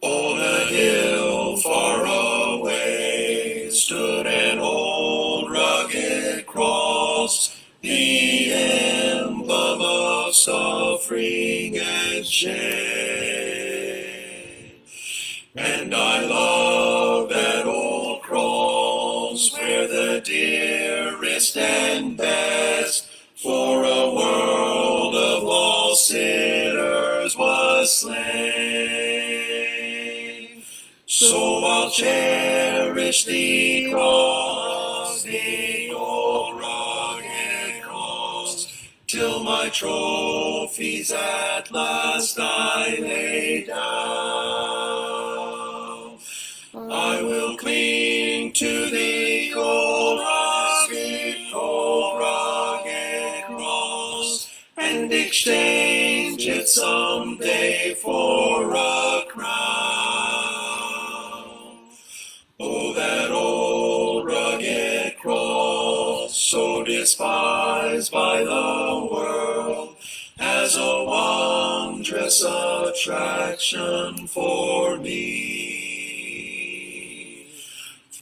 On a hill far away stood an old rugged cross, the emblem of suffering and shame. And I love that old cross where the dearest and best for a world of lost sinners was slain. So I'll cherish the cross, the old rugged cross, till my trophies at last I lay down. I will cling to the old rugged cross, and exchange it someday for a crown. Oh, that old rugged cross, so despised by the world, as a wondrous attraction for me.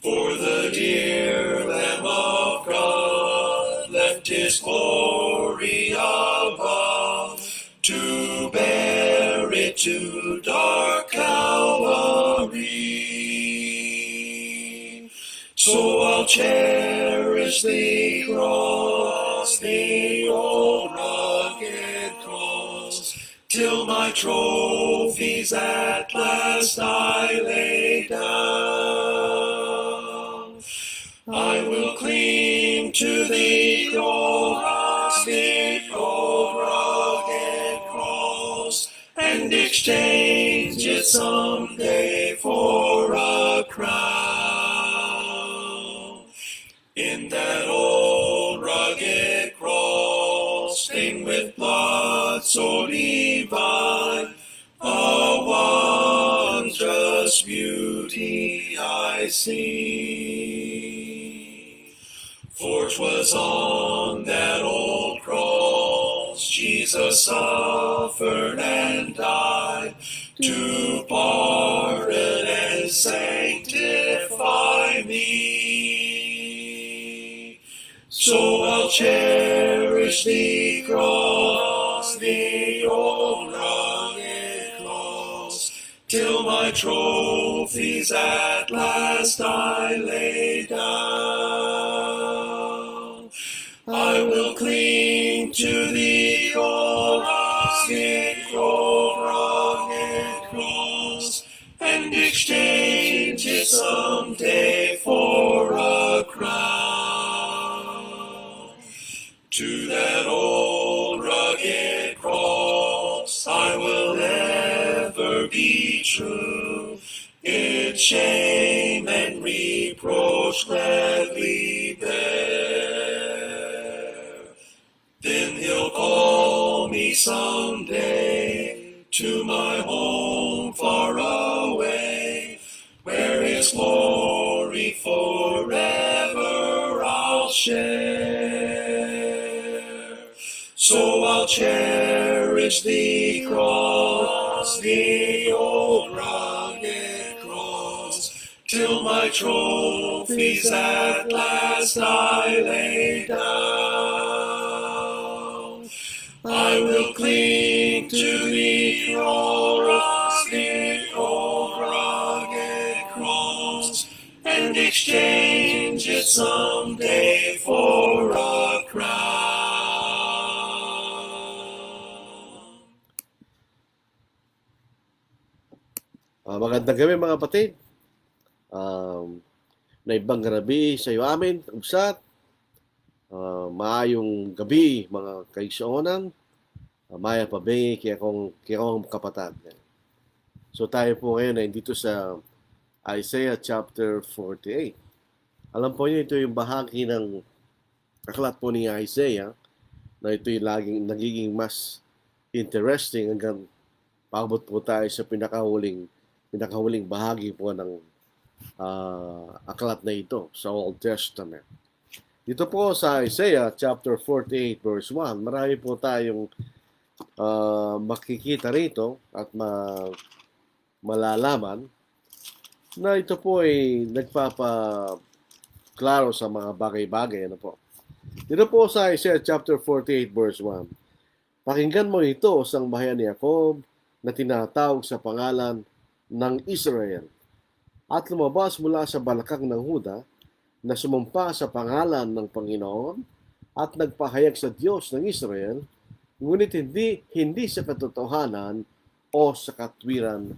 For the dear Lamb of God left his glory above to bear it to dark Calvary. So I'll cherish the cross, the old rugged cross, till my trophies at last I lay down. I will cling to the cross, the old rugged cross, and exchange it someday for a crown. In that old rugged cross, stained with blood so divine, a wondrous beauty I see. For 'twas on that old cross Jesus suffered and died to pardon and sanctify me. So I'll cherish the cross, the old rugged cross, till my trophies at last I lay down. I will cling to the old rugged cross, and exchange it someday for a crown. To that old rugged cross I will ever be true, its shame and reproach gladly bear. Then he'll call me someday to my home far away, where his glory forever I'll share. So I'll cherish the cross, the old rugged cross, till my trophies at last I lay down. I will cling to the cross, the old rugged cross, and exchange it someday for a crown. Magandang gabi mga kapatid. Naibang gabi sa iyo amin, ubsat. Maayong gabi mga kaigsuonan. Maya pa ba kaya kong kapatid. So tayo po ngayon ay dito sa Isaiah chapter 48. Alam po niyo ito yung bahagi ng aklat po ni Isaiah na ito yung nagiging mas interesting hanggang paabot po tayo sa pinakahuling bahagi po ng aklat na ito sa Old Testament. Dito po sa Isaiah chapter 48 verse 1, marami po tayong makikita rito at malalaman na ito po ay nagpapaklaro sa mga bagay-bagay. Ano po? Dito po sa Isaiah chapter 48 verse 1. Pakinggan mo ito, sang bahayan ni Jacob na tinatawag sa pangalan ng Israel. At lumabas mula sa balakang ng Huda na sumumpa sa pangalan ng Panginoon at nagpahayag sa Diyos ng Israel, ngunit hindi sa katotohanan o sa katwiran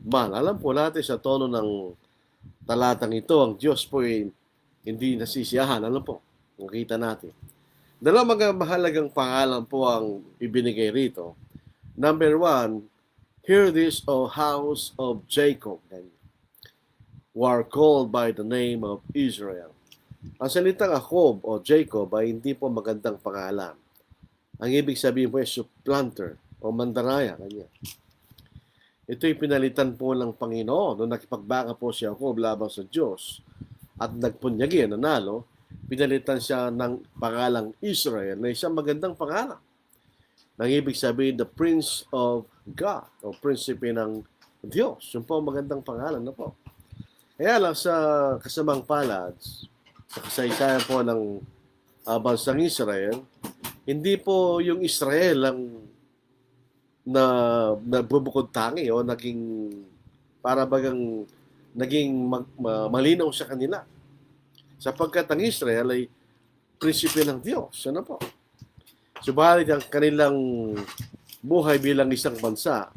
man. Alam po natin sa tono ng talatang ito, ang Diyos po ay hindi nasisiyahan. Alam po, makita natin. Dalawang mga mahalagang pangalan po ang ibinigay rito. Number 1, hear this, O house of Jacob, who are called by the name of Israel. Ang salitang Jacob o Jacob ay hindi po magandang pangalan. Ang ibig sabihin po ay supplanter o mandaraya. Ito'y pinalitan po ng Panginoon nung nakipagbaka po si Jacob labang sa Diyos at nagpunyagi, nanalo, pinalitan siya ng pangalang Israel na isang magandang pangalan. Nang ibig sabihin, the Prince of God o Prinsipe ng Diyos. Yun po magandang pangalan na po. Kaya lang sa kasamang palad, sa kasaysayan po ng bansang Israel, hindi po yung Israel ang nagbubukod tangi o naging para bagang naging malinaw sa kanila. Sapagkat ang Israel ay prinsipe ng Diyos. Ano po? Subalit ang kanilang buhay bilang isang bansa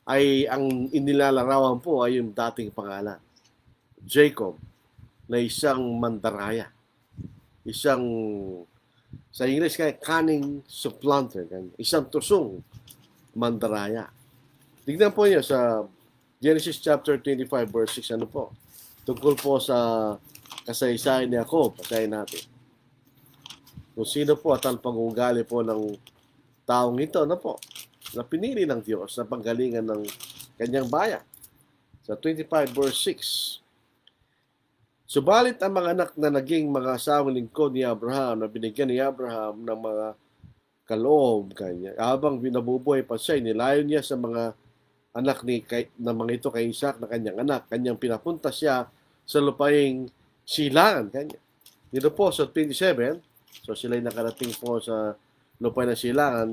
ay ang inilalarawan po ay yung dating pangalan. Jacob, na isang mandaraya. Isang, sa English kaya, cunning supplanter. Isang tusong mandaraya. Tignan po niyo sa Genesis chapter 25 verse 6, ano po? Tungkol po sa kasaysayan ni Jacob, basahin natin. Kung sino po at ang pag-uugali po ng taong ito, ano po, na pinili ng Diyos na panggalingan ng kanyang bayan. Sa 25 verse 6. Subalit ang mga anak na naging mga asawang lingkod ni Abraham, na binigyan ni Abraham ng mga kaloob kanya, habang binabubuhay pa siya, nilayo niya sa mga anak na mga ito kay Isaac na kanyang anak, kanyang pinapunta siya sa lupaing silangan kanya. Dito po sa 27, so sila'y nakarating po sa lupaing ng silangan,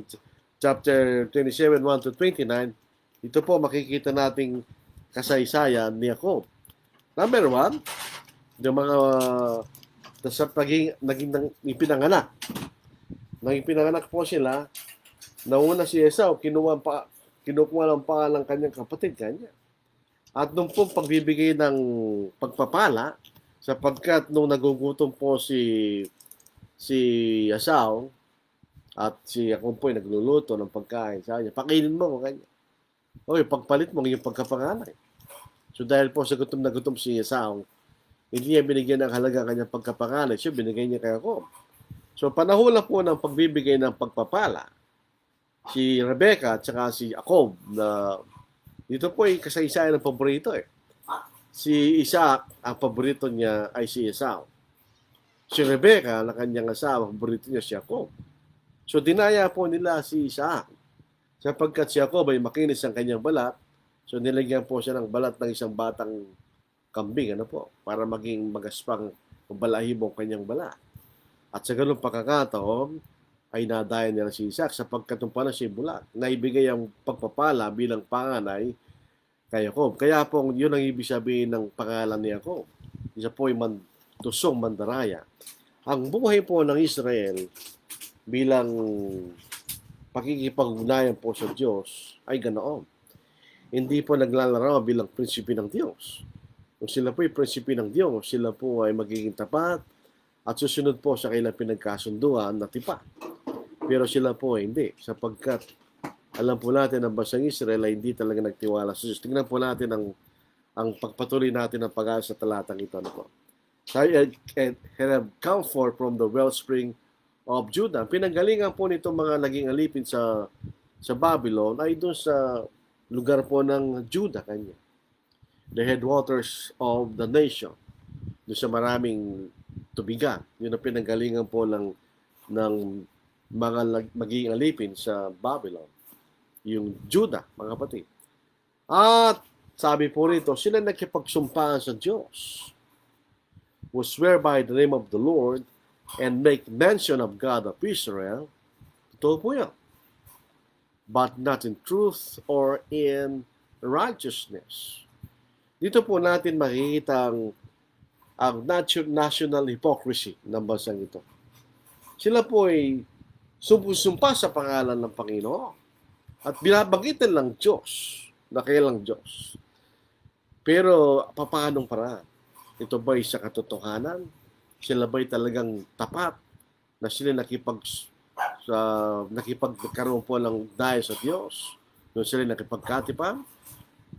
chapter 27, 1 to 29, ito po makikita nating kasaysayan ni Jacob. Number 1, yung mga sa naging ipinanganak. Nang ipinanganak po sila, nauna si Esau, kinuha ng pangalan ng kanyang kapatid kanya. At nung pong pagbibigay ng pagpapala, sapagkat nung nagugutom po si Esau at si Jacob po ay nagluluto ng pagkain sa kanya, pakainin mo kanya. Okay, pagpalit mo yung pagkapangalan. So dahil po sa gutom na gutom si Esau, hindi niya binigyan ng halaga kanyang pagkapangalan, so binigay niya kay Jacob. So panahon po ng pagbibigay ng pagpapala, si Rebecca at saka si Jacob, na dito po ay kasaysayan ng paborito eh. Si Isaac, ang paborito niya ay si Esau. Si Rebecca, na kanyang asawa, ang paborito niya si Jacob. So dinaya po nila si Isaac. Sapagkat si Jacob ay makinis ang kanyang balat, so nilagyan po siya ng balat ng isang batang kambing, ano po, para maging magaspang o balahibong kanyang balat. At sa ganung pagkakataon, ay nadaya nila si Isaac sapagkat nung pala si bulag, naibigay ang pagpapala bilang panganay kay Jacob. Kaya po, yun ang ibig sabihin ng pangalan ni Jacob. Isa po ay tusong mandaraya. Ang buhay po ng Israel bilang pakikipag-ugnayan po sa Diyos ay ganoon. Hindi po naglalarawan bilang prinsipe ng Diyos. Kung sila po ay prinsipe ng Diyos, sila po ay magiging tapat at susunod po sa kailang pinagkasunduan na tipat. Pero sila po ay hindi, sapagkat alam po natin ang bansang Israel ay hindi talaga nagtiwala sa Diyos. Tingnan po natin ang pagpatuloy natin ng pag-aaral sa talatang ito. Ano po? I have come forth from the wellspring of Judah. Pinanggalingan po nitong mga naging alipin sa Babylon ay doon sa lugar po ng Judah kanya. The headwaters of the nation. Doon sa maraming tubigan. Yun ang pinanggalingan po ng mga magiging alipin sa Babylon. Yung Judah, mga kapatid. At sabi po rito, sila nakipagsumpa sa Diyos, who swear by the name of the Lord and make mention of God of Israel. Totoo po yan. But not in truth or in righteousness. Dito po natin makikita ang national hypocrisy ng bansang ito. Sila po ay sumpasumpa sa pangalan ng Panginoon at binabagitan ng Diyos na kailang Diyos. Pero paanong paraan? Ito ba'y sa katotohanan? Sila ba'y talagang tapat na sila nakipagkaroon po ng dahil sa Diyos? Nung sila nakipagkatipan?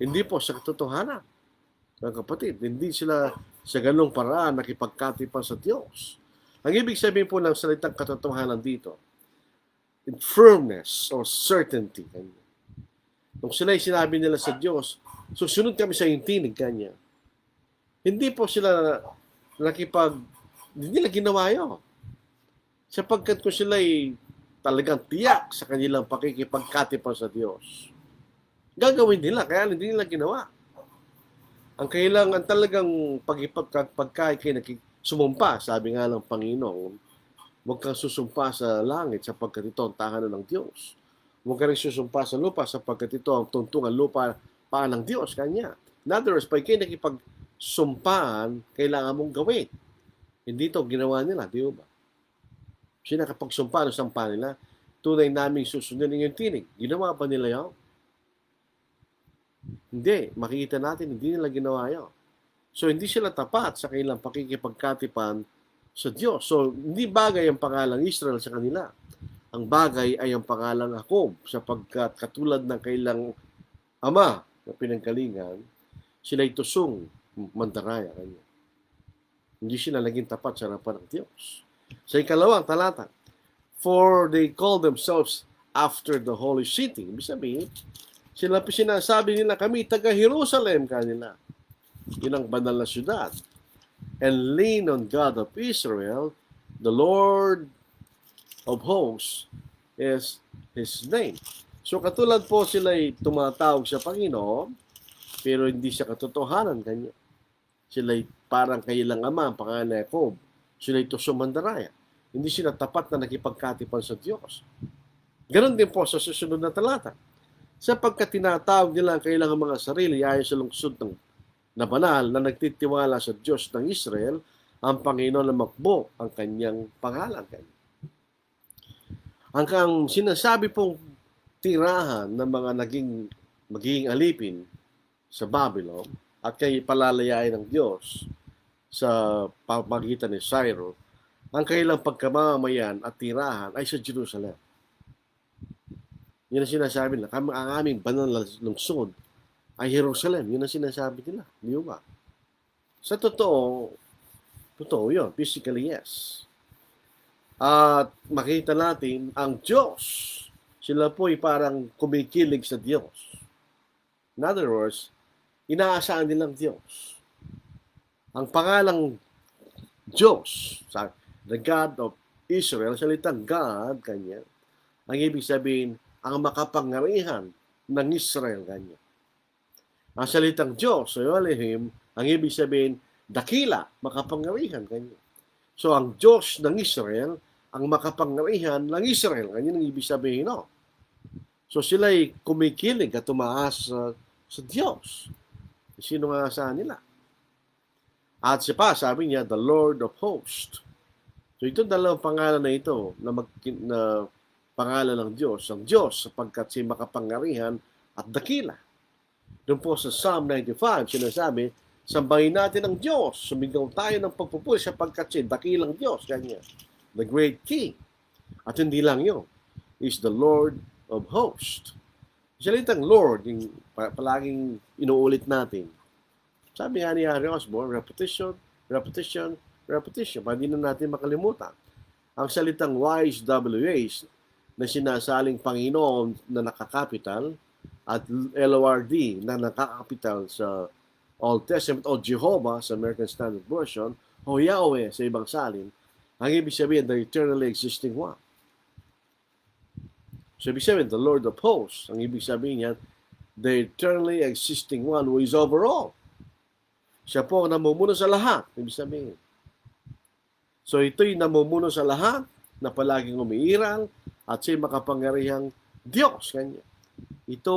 Hindi po sa katotohanan. Mga kapatid, hindi sila sa ganung paraan nakipagkatipan sa Diyos. Ang ibig sabihin po ng salitang katotohanan dito, in firmness or certainty. Nung sila'y sinabi nila sa Diyos, susunod kami sa iyong tinig kanya. Hindi po sila hindi nila ginawa yun. Sapagkat kung sila'y talagang tiyak sa kanilang pakikipagkatipan sa Diyos, gagawin nila, kaya hindi nila ginawa. Ang kailangan talagang sumumpa, sabi nga ng Panginoon, huwag kang susumpa sa langit sapagkat ito ang tahanan ng Diyos. Huwag kang susumpa sa lupa sapagkat ito ang tungtungan lupa paan ng Diyos kanya. In other words, pag kayo nakipagsumpaan, kailangan mong gawin. Hindi ito ginawa nila, di ba? Sina kapag sumpa, sampa nila, tunay naming susundin yung tinig. Ginawa ba nila yun? Hindi. Makikita natin, hindi nila ginawa yun. So, hindi sila tapat sa kanilang pakikipagkatipan sa Diyos. So, hindi bagay ang pangalang Israel sa kanila. Ang bagay ay ang pangalang Jacob, sapagkat katulad ng kailang ama na pinanggalingan, sila'y tusong mandaraya kanya. Hindi sila naging tapat sa harapan ng Diyos. Sa ikalawang talata, for they call themselves after the holy city. Ibig sabihin, sinasabi nila, kami taga-Jerusalem kanila. Yun ang banal na syudad. And lean on God of Israel, the Lord of hosts is His name. So katulad po sila'y tumatawag sa Panginoon, pero hindi siya katotohanan kanya. Sila'y parang kailang ama, ang pangalan ni Jacob. Sila'y tusumandaraya. Hindi sila tapat na nakipagkatipan sa Diyos. Ganon din po sa susunod na talata. Sapagkat tinatawag nila ang kailangang mga sarili ayon sa lungsod na banal na nagtitiwala sa Diyos ng Israel, ang Panginoon na makbo ang kanyang pangalan. Ang sinasabi pong tirahan ng mga magiging alipin sa Babylon at kay palalayain ng Diyos sa pamagitan ni Cyrus, ang kailang pagkamamayan at tirahan ay sa Jerusalem. Yun ang sinasabi nila. Ang aming banal na lungsod ay Jerusalem. Yun ang sinasabi nila. Di ba? Sa totoo yun. Physically, yes. At makita natin, ang Diyos, sila po ay parang kumikilig sa Diyos. In other words, inaasahan nilang Diyos. Ang pangalang Diyos, the God of Israel, salitang God, kanya, ang ibig sabihin, ang makapangyarihan ng Israel, kanya. Ang salitang Diyos, Elohim, ang ibig sabihin, dakila, makapangyarihan, kanya. So, ang Diyos ng Israel, ang makapangyarihan ng Israel, kanya ang ibig sabihin, no? So, sila'y kumikilig at tumaas sa Diyos. Sino nga saan nila? At sabi niya, the Lord of Hosts. So itong dalawang pangalan na ito na pangalan ng Diyos, ang Diyos sapagkat siya makapangyarihan at dakila. Doon po sa Psalm 95, sinasabi, sambahin natin ang Diyos, sumigaw tayo ng pagpupuri sapagkat siya dakilang Diyos, kanya, the great King. At hindi lang yun, is the Lord of Hosts. Salitang Lord, yung palaging inuulit natin. Sabi nga ni Harry Osborne, repetition, repetition, repetition. Hindi na natin makalimutan. Ang salitang YHWH na sinasaling Panginoon na nakakapital at LORD na nakakapital sa Old Testament o Jehovah sa American Standard Version o Yahweh sa ibang salin, ang ibig sabihin, the eternally existing one. So ibig sabihin, the Lord of Hosts, ang ibig sabihin niyan, the eternally existing one who is over all. Siya po ang namumuno sa lahat, ibig sabihin. So ito'y namumuno sa lahat, na palaging umiiral, at siya'y makapangyarihang Diyos. Kanya. Ito,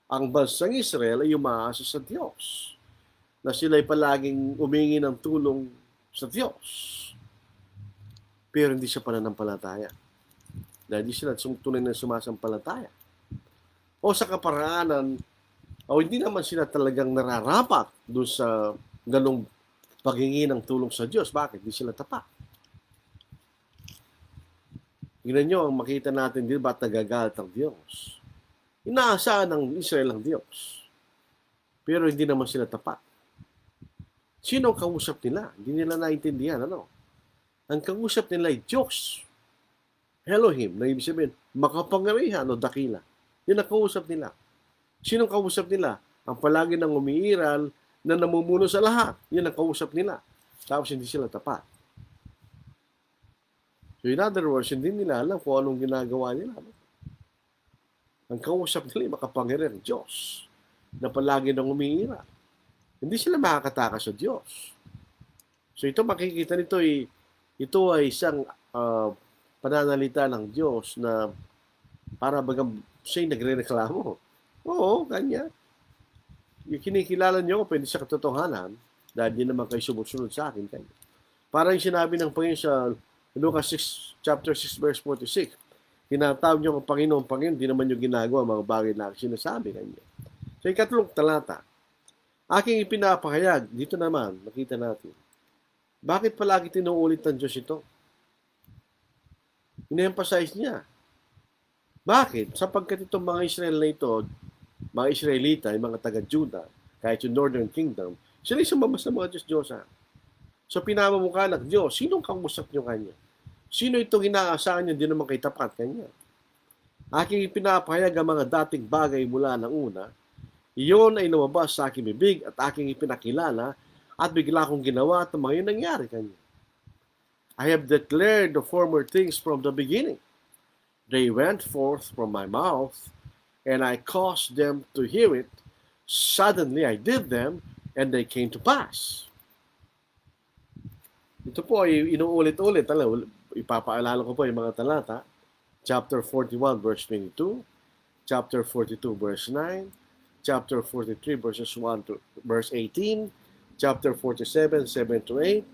ang bansang Israel ay umaasa sa Diyos, na sila'y palaging humingi ng tulong sa Diyos. Pero hindi siya pananampalataya. Dahil hindi sila tunay na sumasampalataya. O sa kaparaanan, o hindi naman sila talagang nararapat doon sa ganong paghingi ng tulong sa Diyos. Bakit? Hindi sila tapat. Tingnan nyo, ang makita natin din, ba't nagagalit ang Diyos? Inaasahan ng Israel ang Diyos. Pero hindi naman sila tapat. Sino ang kausap nila? Hindi nila naintindihan. Ano? Ang kausap nila ay Diyos. Elohim, na ibig sabihin, makapangyarihan o dakila. Yun ang kausap nila. Sino ang kausap nila? Ang palagi nang umiiral na namumuno sa lahat. Yun ang kausap nila. Tapos hindi sila tapat. So in other words, hindi nila alam kung anong ginagawa nila. Ang kausap nila ay makapangyarihan, Diyos, na palagi nang umiiral. Hindi sila makakatakas sa Diyos. So ito makikita nito ito ay isang pananalita ng Diyos na para bagang siya'y nagre-reklamo. Oo, kanya. Yung kinikilala niyo ako, pwede sa katotohanan, dahil di naman kayo sumusunod sa akin. Kanya. Parang yung sinabi ng Panginoon sa Lucas 6, chapter 6, verse 46, tinatawag niyo ang Panginoon, di naman yung ginagawa, mga bagay na sinasabi kanya. So, ikatlong talata, aking ipinapahayag, dito naman, nakita natin, bakit palagi tinuulit ng Diyos ito? Ine-emphasize niya. Bakit? Sapagkat itong mga Israel na ito, mga Israelita, yung mga taga-Juda, kahit yung Northern Kingdom, sila yung sumabas ng mga Diyos-Diyosa. So pinamamukha ng Diyos, sinong kausap niyo kanya? Sino itong inaasahan niyo, hindi naman kayo tapat kanya? Aking ipinapahayag ang mga dating bagay mula ng una, iyon ay lumabas sa aking bibig at aking ipinakilala at bigla kong ginawa at mga yun nangyari kanya. I have declared the former things from the beginning. They went forth from my mouth, and I caused them to hear it. Suddenly I did them, and they came to pass. Ito po ay inuulit-ulit. Ipapaalala ko po yung mga talata. Chapter 41, verse 22. Chapter 42, verse 9. Chapter 43, verses 1 to verse 18. Chapter 47, 7 to 8.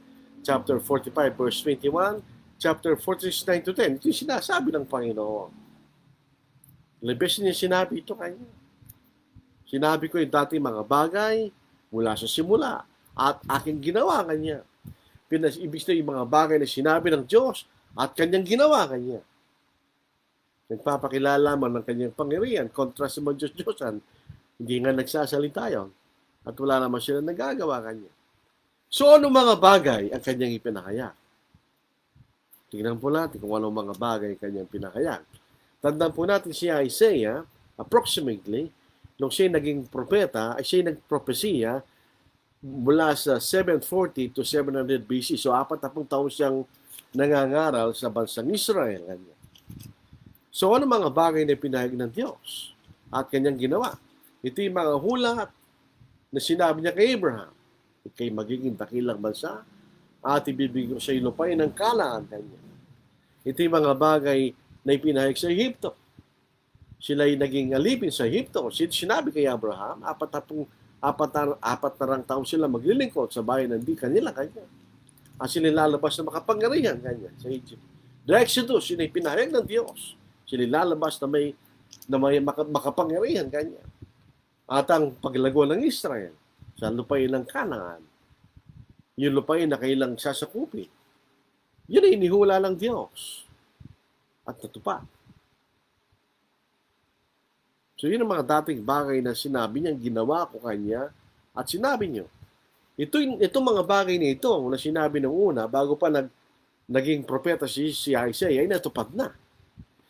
Chapter 45, verse 21. Chapter 46, 9 to 10. Ito yung sinasabi ng Panginoon. Labis niya sinabi ito kanya. Sinabi ko yung dati mga bagay mula sa simula at aking ginawa kanya. Ibig na yung mga bagay na sinabi ng Diyos at kanyang ginawa kanya. Nagpapakilala man ng kanyang pangyarihan kontra sa mga Diyos-Diyosan. Hindi nga nagsasalita yun at wala naman sila nagagawa kanya. So ano mga bagay ang kanyang ipinahayag? Tingnan po natin kung anong mga bagay kanyang pinahayag. Tandaan po natin si Isaiah, approximately, nung siya naging propeta, ay siya nagpropesiya mula sa 740 to 700 BC. So, 40 taon siyang nangangaral sa bansang Israel. Kanya. So, ano mga bagay na pinahayag ng Diyos at kanyang ginawa? Ito yung mga hulat na sinabi niya kay Abraham. Ika'y magiging dakilang bansa at ibibigay ko sa iyo lupain ng Kanaan. Kanya. Ito yung mga bagay na ipinahayag sa Egypto. Sila'y naging alipin sa Egypto. Sinabi kay Abraham, apat na taon sila maglilingkod sa bayan ng di kanila kanya. At sila lalabas na makapangyarihan kanya sa Egypt. The Exodus, yun ay pinahayag ng Diyos. Sila lalabas na may makapangyarihan kanya. At ang paglago ng Israel sa lupain ng Kanaan, yung lupain na kailang sasakupin, yun ay inihula ng Diyos at natupad. So yun ang mga dating bagay na sinabi niya, ginawa ko kanya at sinabi niyo. Itong mga bagay na ito na sinabi ng una, bago pa naging propeta si Isaiah, ay natupad na.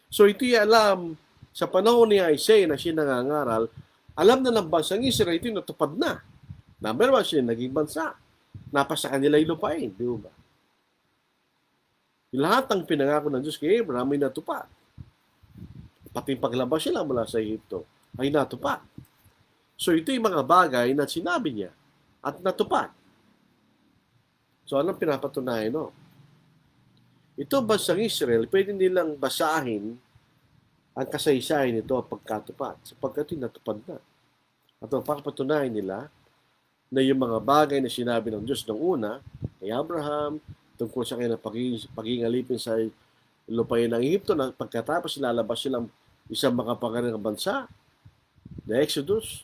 So ito'y alam, sa panahon ni Isaiah na siya nangangaral, alam na ng bansang Israel, ito'y natupad na. Number one, siya naging bansa. Napasa kanila yung lupain, di ba? Lahat ng pinangako ng Diyos kay Abraham ay natupad. Pati paglabas sila mula sa Egypto ay natupad. So ito yung mga bagay na sinabi niya at natupad. So anong pinapatunayan no? Ito bansang Israel, pwede nilang basahin ang kasaysayan nito at pagkatupad sapagkat natupad na. At ang papatunayan nila na yung mga bagay na sinabi ng Diyos ng una kay Abraham tungkol sa kanilang pag-iingalipin sa lupain ng Egypto na pagkatapos lalabas silang isang makapangyarihang bansa, the Exodus,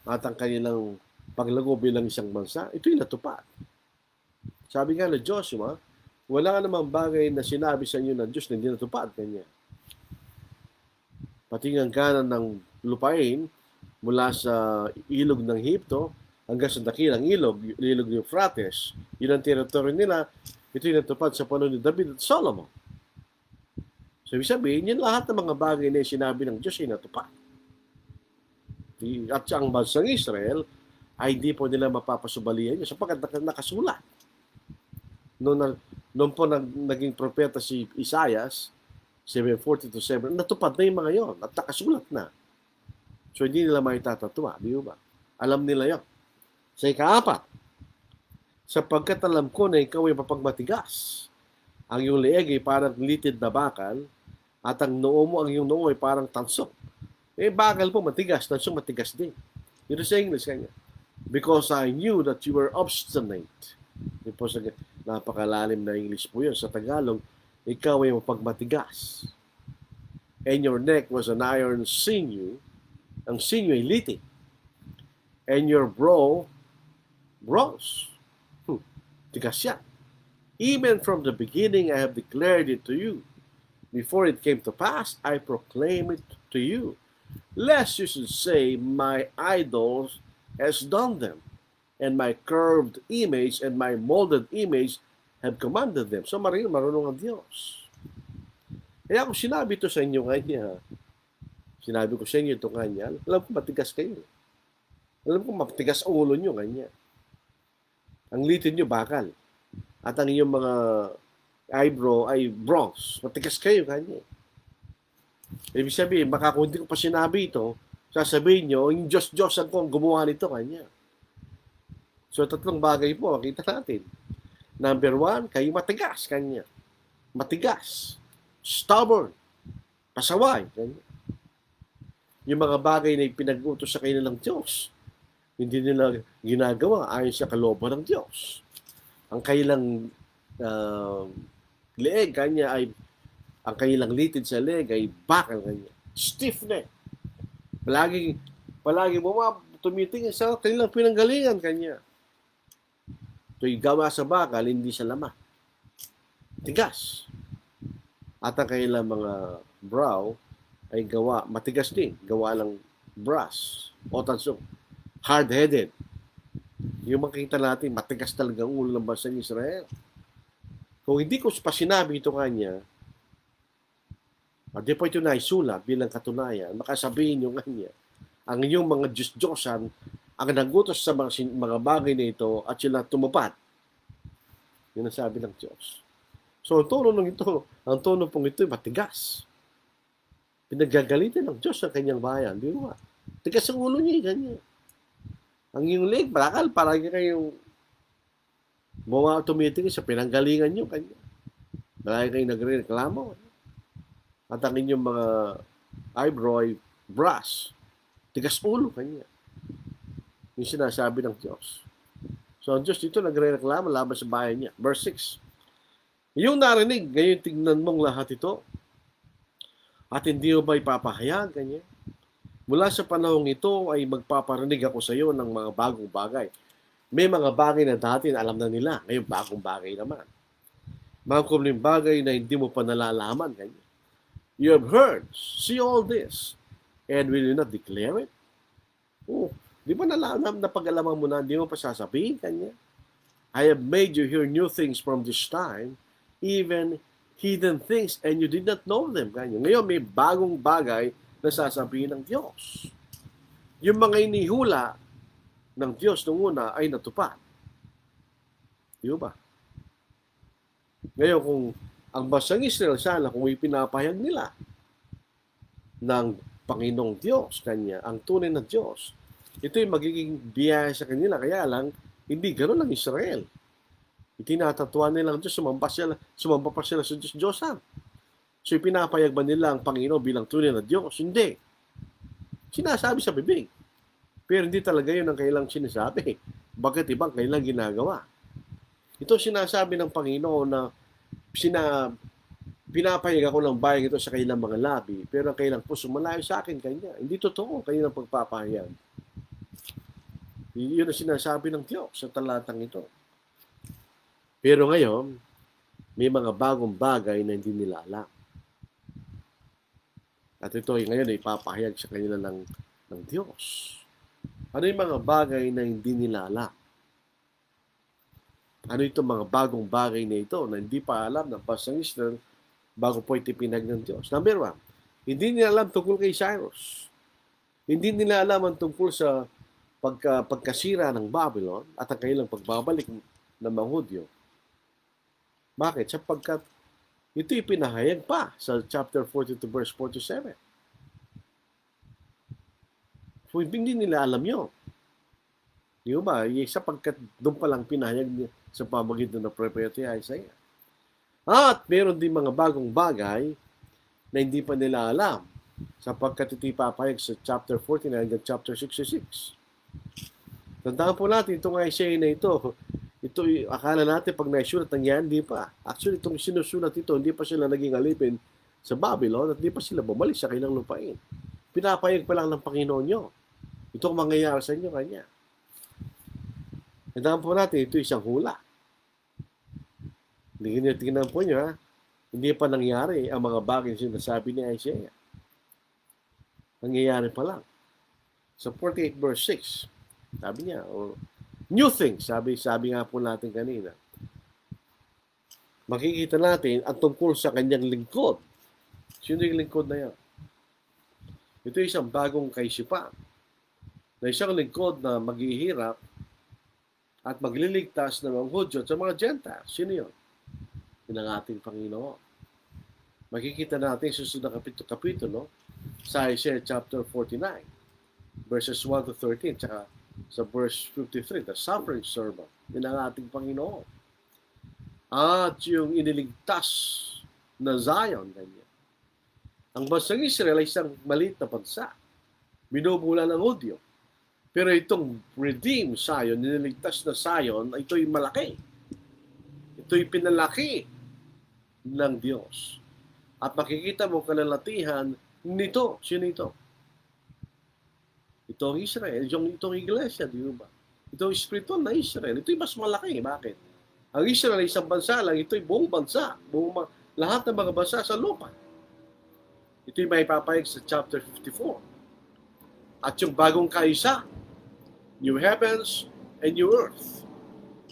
at ang kanilang paglago bilang isang bansa, ito'y natupad. Sabi nga na Joshua, wala namang bagay na sinabi sa inyo ng Diyos na hindi natupad kanya. Pati ang kanan ng lupain mula sa ilog ng Egypto hanggang sa dakilang ilog ng Euphrates, yun ang teritoryo nila, ito'y natupad sa panahon ni David at Solomon. So, ibig sabihin, yun lahat ng mga bagay na sinabi ng Diyos ay natupad. At ang bansang Israel ay hindi po nila mapapasubalihan yun sapagkat nakasulat. Noon po naging propeta si Isaias, 7:40-7, natupad na yung mga yon at nakasulat na. So, hindi nila maitatatwa, di ba? Alam nila yon. Sa ika-4, sapagkat alam ko na ikaw ay mapagmatigas. Ang iyong leeg ay parang litid na bakal, at ang iyong noo ay parang tansok. Bakal po matigas, tansok matigas din. Yun sa English kanya. Because I knew that you were obstinate. Yun po sa napakalalim na English po yun. Sa Tagalog, ikaw ay mapagmatigas. And your neck was an iron sinew. Ang sinew ay litid. And your brow, bronze. Tigas yan. Even from the beginning, I have declared it to you. Before it came to pass, I proclaim it to you. Lest you should say, my idols has done them, and my curved image and my molded image have commanded them. So marunong ang Diyos. Kaya kung sinabi ito sa inyo kanya, sinabi ko sa inyo ito kanya, alam ko matigas kayo. Alam ko matigas ang ulo nyo kanya. Ang litin nyo bakal. At ang inyong mga eyebrow ay bronze. Matigas kayo kanya. Ibig sabihin, baka kung hindi ko pa sinabi ito, sasabihin nyo, yung Diyos-Diyosan ko ang gumawa nito kanya. So, tatlong bagay po, makita natin. Number 1, kayo matigas kanya. Matigas. Stubborn. Pasaway. Kanya. Yung mga bagay na ipinag-utos sa kanilang Diyos, hindi nila ginagawa ayon sa kalooban ng Diyos. Ang kailang leeg kanya ay ang kailang litid sa leeg ay bakal kanya. Stiff neck. Palagi tumitingin sa kanilang pinanggalingan kanya. Ito'y gawa sa bakal, hindi sa laman. Tigas. At ang kailang mga brow ay gawa, matigas din. Gawa lang brass o tansong. Hard-headed. Yung makikita natin, matigas talaga ang ulo ng bansang Israel. Kung hindi ko pa sinabi ito kanya, di po ito naisulat bilang katunayan, makasabihin nyo kanya, ang inyong mga Diyos-Diyosan ang nagutos sa mga bagay na ito at sila tumupad. Yun ang sabi ng Diyos. So, ang tono pong ito ay matigas. Pinagagalitan ng Diyos ang kanyang bayan. Di ba? Tigas ang ulo niya, ganyan. Ang iyong leg, bakal, parang kayong tumitingin sa pinanggalingan nyo, kanya. Marami kayong nagre-reklamo. At ang inyong mga eyebrow ay brass. Tigas ulo, kanya. Yung sinasabi ng Diyos. So, ang Diyos dito nagre-reklamo laban sa bayan niya. Verse 6. Yung narinig, ngayon tignan mong lahat ito. At hindi mo ba ipapahayag, kanya? Mula sa panahong ito ay magpaparinig ako sa iyo ng mga bagong bagay. May mga bagay na dati na alam na nila. Ngayon, bagong bagay naman. Mga kumling bagay na hindi mo pa nalalaman. Kanya. You have heard, see all this, and will you not declare it? Oh, di ba na pag-alaman mo na, hindi mo pa sasabihin kanya? I have made you hear new things from this time, even hidden things, and you did not know them. Kanya. Ngayon, may bagong bagay na sasabihin ng Diyos. Yung mga inihula ng Diyos nung una ay natupad. Di ba? Ngayon, kung ang bansang Israel sana, kung ipinapahayag nila ng Panginoong Diyos kanya, ang tunay na Diyos. Ito yung magiging biyaya sa kanila. Kaya lang, hindi ganoon ang Israel. Itinatatuan nilang Diyos, sumamba pa sila sa Diyos-Diyosan. So, ipinapayag ba nila ang Panginoon bilang tunay na Diyos? Hindi. Sinasabi sa bibig. Pero hindi talaga yun ang kailang sinasabi. Bakit ibang kailang ginagawa? Ito sinasabi ng Panginoon na pinapayag ako ng bayang ito sa kailang mga labi, pero ang kailang puso malayo sa akin kanya. Hindi totoo kanilang pagpapahayag. Yun ang sinasabi ng Diyos sa talatang ito. Pero ngayon, may mga bagong bagay na hindi nila alam. At ito ay ngayon ay ipapahayag sa kanila ng Diyos. Ano yung mga bagay na hindi nila alam? Ano itong mga bagong bagay na ito na hindi pa alam ng pasang Israel bago po itipinag ng Diyos? Number one, hindi nila alam tungkol kay Cyrus. Hindi nila alam ang tungkol sa pagkasira ng Babylon at ang kailang pagbabalik ng mga Hudyo. Bakit? Sapagkat ito ipinahayag pa sa chapter 42 verse 47. So, hindi nila alam yun. Di ba? Sapagkat doon pa lang pinahayag sa pamagitan ng propeta Isaiah. At meron din mga bagong bagay na hindi pa nila alam sapagkat ito ipapahayag sa chapter 49 hanggang chapter 66. Tandaan po natin itong Isaiah na ito akala natin pag naisulat nangyari, hindi pa. Actually, itong sinusulat ito, hindi pa sila naging alipin sa Babylon at hindi pa sila bumalik sa kanilang lupain. Pinapayag pa lang ng Panginoon nyo. Ito ang mangyayari sa inyo kanya. Tandaan po natin, ito isang hula. Tingnan po nyo, ha? Hindi pa nangyari ang mga bagay na sinasabi ni Isaiah. Nangyayari pa lang. Sa 48 verse 6, sabi niya, new things, sabi nga po natin kanina. Makikita natin ang tungkol sa kanyang lingkod. Sino yung lingkod na yan? Ito isang bagong kaisipan. Na isang lingkod na maghihirap at magliligtas ng mga Hudyo at sa mga Gentiles. Sino yun? Yun ang ating Panginoon. Makikita natin sa susunod na kapitulo sa Isaiah chapter 49 verses 1 to 13 tsaka sa verse 53, the suffering servant. Yun ang ating Panginoon. At yung iniligtas na Zion, ganyan. Ang bansang Israel ay isang maliit na bansa. Binubula ng Hudyo. Pero itong redeemed Zion, nililigtas na Zion, ito'y malaki. Ito'y pinalaki ng Diyos. At makikita mo kalalatihan nito. Sino ito? Ito ang Israel. Itong iglesia, di ba? Ito ang spiritual na Israel. Ito'y mas malaki. Bakit? Ang Israel ay isang bansa lang. Ito'y buong bansa. Lahat ng mga bansa sa lupa. Ito'y may papayag sa chapter 54. At yung bagong kaisa, new heavens and new earth.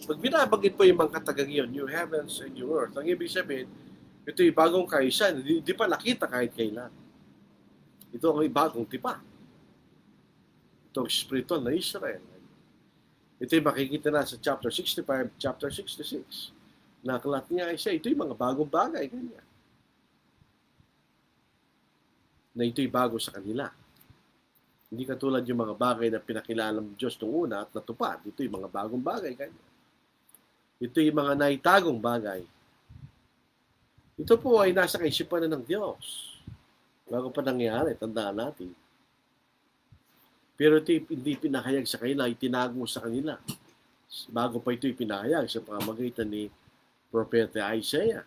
Pag binabanggit po yung mga katagang yun, new heavens and new earth, ang ibig sabihin, ito yung bagong kaisa, hindi pa nakita kahit kailan. Ito ang bagong tipa. Itong spiritual na Israel. Ito yung makikita na sa chapter 65, chapter 66. Nakalat niya ay siya, ito yung mga bagong bagay, ganyan. Na ito'y bago sa kanila. Hindi katulad yung mga bagay na pinakilala ng Diyos noong una at natupad. Ito yung mga bagong bagay, ganyan. Ito yung mga naitagong bagay. Ito po ay nasa kaisipan na ng Diyos. Bago pa nangyari, tandaan natin. Pero ito hindi pinahayag sa kanila, itinago sa kanila. Bago pa ito ipinahayag sa pamamagitan ni Propeta Isaiah.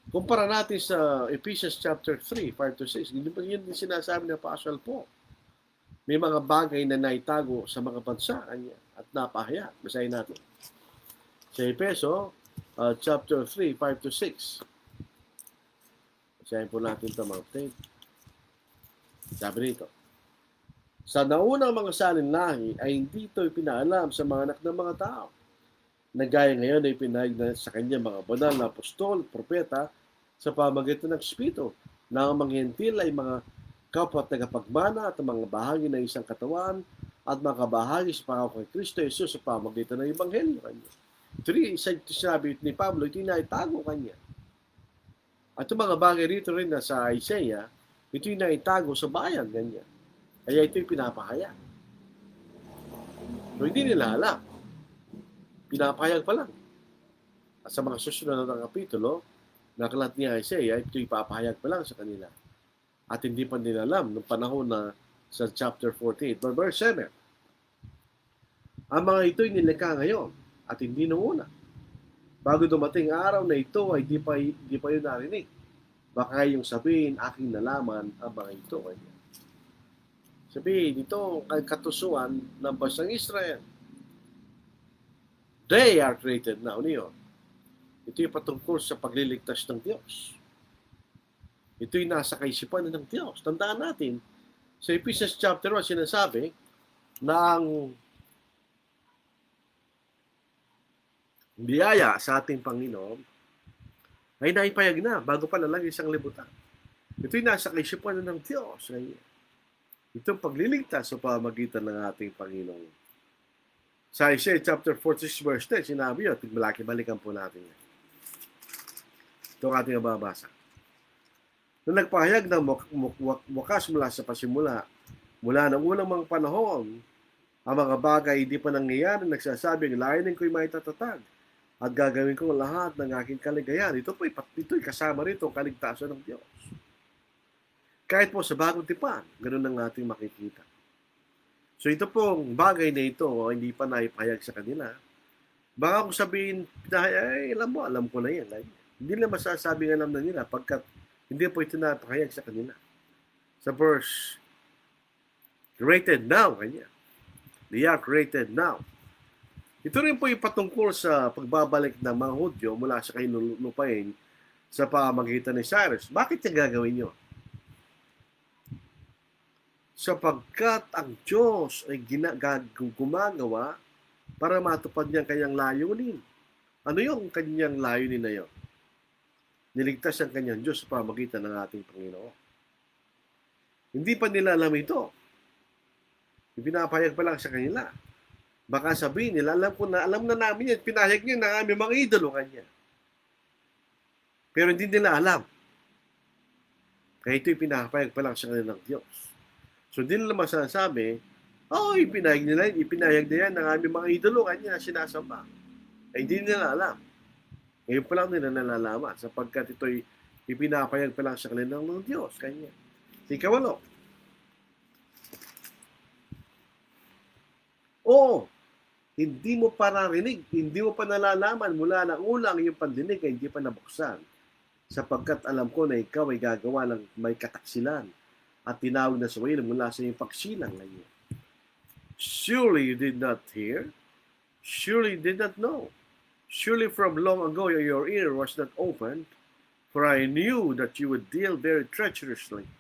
Kumpara natin sa Ephesians chapter 3, 5 to 6. Yun din sinasabi ng Apostle Paul. May mga bagay na naitago sa mga bansa at napahayag. Basahin natin. Sa Efeso, chapter 3, 5 to 6. Basahin po natin ito, mga tape. Sabi nito, sa naunang mga salinlahi ay hindi ito ipinaalam sa mga anak ng mga tao. Nagaya ngayon ay pinahayag na sa kanya mga banal na apostol, propeta, sa pamamagitan ng Espiritu, na ang mga hentil ay mga kapwa tagapagmana at mga bahagi ng isang katawan at mga bahagi sa pangako kay Kristo Jesus sa pamamagitan ng Ebanghelyo kanya. Ito rin, sinabi ni Pablo, ito inaitago kanya. At yung mga bagay rito rin na sa Isaiah, Ito'y naitago sa bayan, ganyan. Kaya ito'y pinapahayag. So, hindi nila alam. Pinapahayag pa lang. At sa mga susunod na kapitulo, na aklat ni Isaiah, ito'y papahayag pa lang sa kanila. At hindi pa nila alam noong panahon na sa chapter 48. But verse 7, ang mga ito'y nilikha ngayon at hindi noong una. Bago dumating araw na ito ay di pa yun narinig. Baka yung sabihin, aking nalaman ang mga ito. Sabihin, ito ang katusuan ng bansang Israel. They are created now. Ano yun? Ito'y patungkol sa pagliligtas ng Diyos. Ito'y nasa kaisipan ng Diyos. Tandaan natin, sa Ephesians chapter 1, sinasabi na ang biyaya sa ating Panginoon ay naipayag na bago pa lang isang libutan. Ito'y nasa kaisipan ng Diyos. Itong pagliligtas sa pamagitan ng ating Panginoon. Sa Isaiah chapter 46 verse 10, sinabi yun, balikan po natin yan. Ito ang ating mababasa. Nung nagpahayag ng wakas mula sa pasimula, mula ng unang mga panahon, ang mga bagay hindi pa nangyayari, nagsasabing, layunin ko'y maitatag at gagawin ko lahat ng aking kaligayahan. Ito'y kasama rito ang kaligtasan ng Diyos. Kahit po sa bagong tipan, ganun ang ating makikita. So ito pong bagay na ito, hindi pa naipahayag sa kanila. Baka kung sabihin, alam ko na yan. Hindi na masasabing alam na nila pagkat hindi po ito napahayag sa kanila. Sa verse, created now, kanya. They are created now. Ito rin po yung patungkol sa pagbabalik ng mga Hudyo mula sa kainulupain sa pamagitan ni Cyrus. Bakit niya gagawin yun? Sapagkat ang Diyos ay gumagawa para matupad niya ang kanyang layunin. Ano yung kanyang layunin na yun? Niligtas ang kanyang Diyos sa pamagitan ng ating Panginoon. Hindi pa nila alam ito. Pinapahayag pa lang sa kanila. Baka sabihin nila, alam na namin yan, pinahayag niya na aming mga idolo kanya. Pero hindi nila alam. Kaya ito'y pinapahayag pa lang sa kanila ng Diyos. So, hindi nila masasabi, ipinahayag nila yan ng aming mga idolo kanya na sinasamba. Hindi nila alam. Ngayon pa lang nila nalalaman sapagkat ito'y ipinapahayag pa lang sa kanila ng Diyos kanya. Ikawalo. Hindi mo pa narinig, hindi mo pa nalalaman mula ng ulang yung pandinig ay hindi pa nabuksan. Sapagkat alam ko na ikaw ay gagawa ng may kataksilan at tinawag na sa wayin mula sa iyong pagsilang ngayon. Surely you did not hear, surely you did not know. Surely from long ago your ear was not opened, for I knew that you would deal very treacherously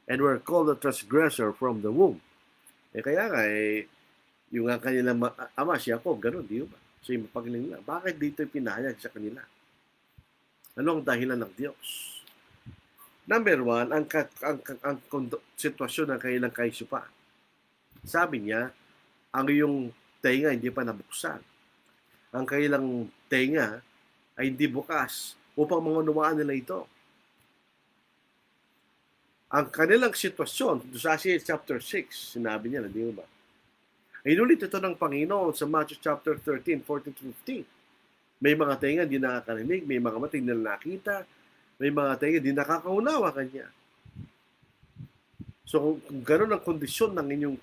and were called a transgressor from the womb. Kaya nga, yung kanilang ama, si Jacob, ganun, di ba? So yung mapagaling nila. Bakit dito pinahayag sa kanila? Ano ang dahilan ng Diyos? Number one, ang sitwasyon ng kanilang kaisupa. Sabi niya, ang iyong tenga hindi pa nabuksan. Ang kanilang tenga ay hindi bukas upang mangunawaan nila ito. Ang kanilang sitwasyon, sa Isaiah chapter 6, sinabi niya, di ba? Inulit ito ng Panginoon sa Matthew chapter 13, 14-15. May mga tenga di nakakarinig, may mga mata hindi nakita, may mga tenga di nakakaunawa kanya. So kung gano'n ang kondisyon ng inyong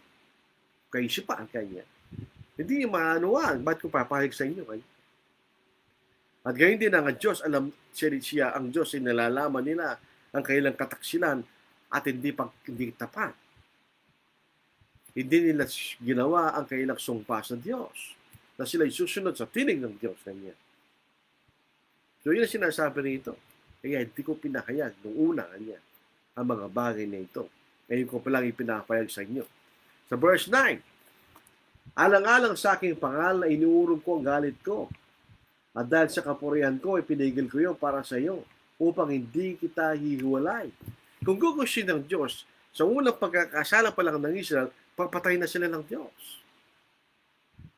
kaisipan kanya, hindi niyo maanuan, ba't ko papahig sa inyo kanya? At gayon din ang Diyos, alam siya ang Diyos ay nalalaman nila ang kailang kataksilan at hindi tapat. Hindi nila ginawa ang kailang sumpa sa Diyos na sila'y susunod sa tinig ng Diyos kanya. So yun ang sinasabi rito. Kaya hindi ko pinahayag noong una kanya ang mga bagay na ito. Ngayon ko palang ipinapayag sa inyo. Sa verse 9, alang-alang sa aking pangalan na inuurong ko ang galit ko. At dahil sa kapurihan ko, ipinigil ko yun para sa iyo upang hindi kita hihiwalay. Kung gugustuhin ng Diyos, sa unang pagkakasala pa lang ng Israel, papatay na sila ng Diyos.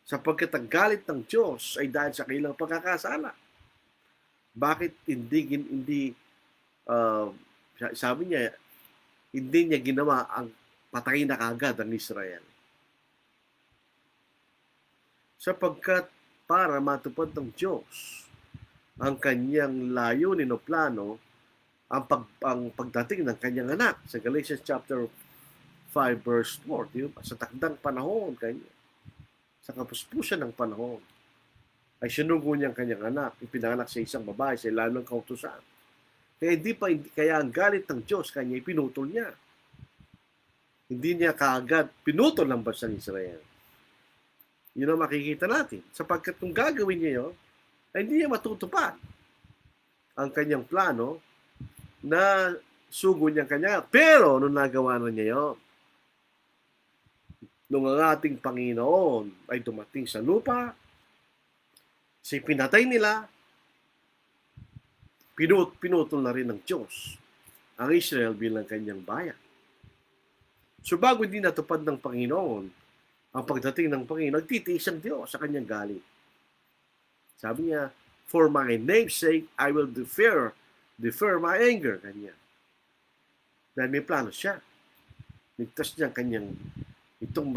Sapagkat ang galit ng Diyos ay dahil sa kanilang pagkakasala. Bakit hindi sabi niya, hindi niya ginawa ang patayin na kaagad ang Israel. Sapagkat para matupad ng Diyos ang kanyang layunin o plano, ang pagdating ng kanyang anak sa Galatians chapter 5 verse 4, di ba? Sa takdang panahon kanya, sa kapuspusan ng panahon, ay sinugo niyang kanyang anak, ipinanganak sa isang babae sa ilalim ng kautusan. Kaya ang galit ng Diyos kanya ipinutol niya. Hindi niya kaagad pinutol ang bansang Israel. Yun ang makikita natin. Sapagkat kung gagawin niya yun, ay hindi niya matutupad ang kanyang plano na sugo niya kanya. Pero nung nagawa na niya yun, nung ang ating Panginoon ay dumating sa lupa, pinatay nila, pinutol na rin ng Diyos ang Israel bilang kanyang bayan. So bago hindi natupad ng Panginoon ang pagdating ng Panginoon, nagtitiis ang Diyos sa kanyang galit. Sabi niya, for my name's sake, I will defer my anger. Kanya. Dahil may plano siya. Ligtas niya kanyang itong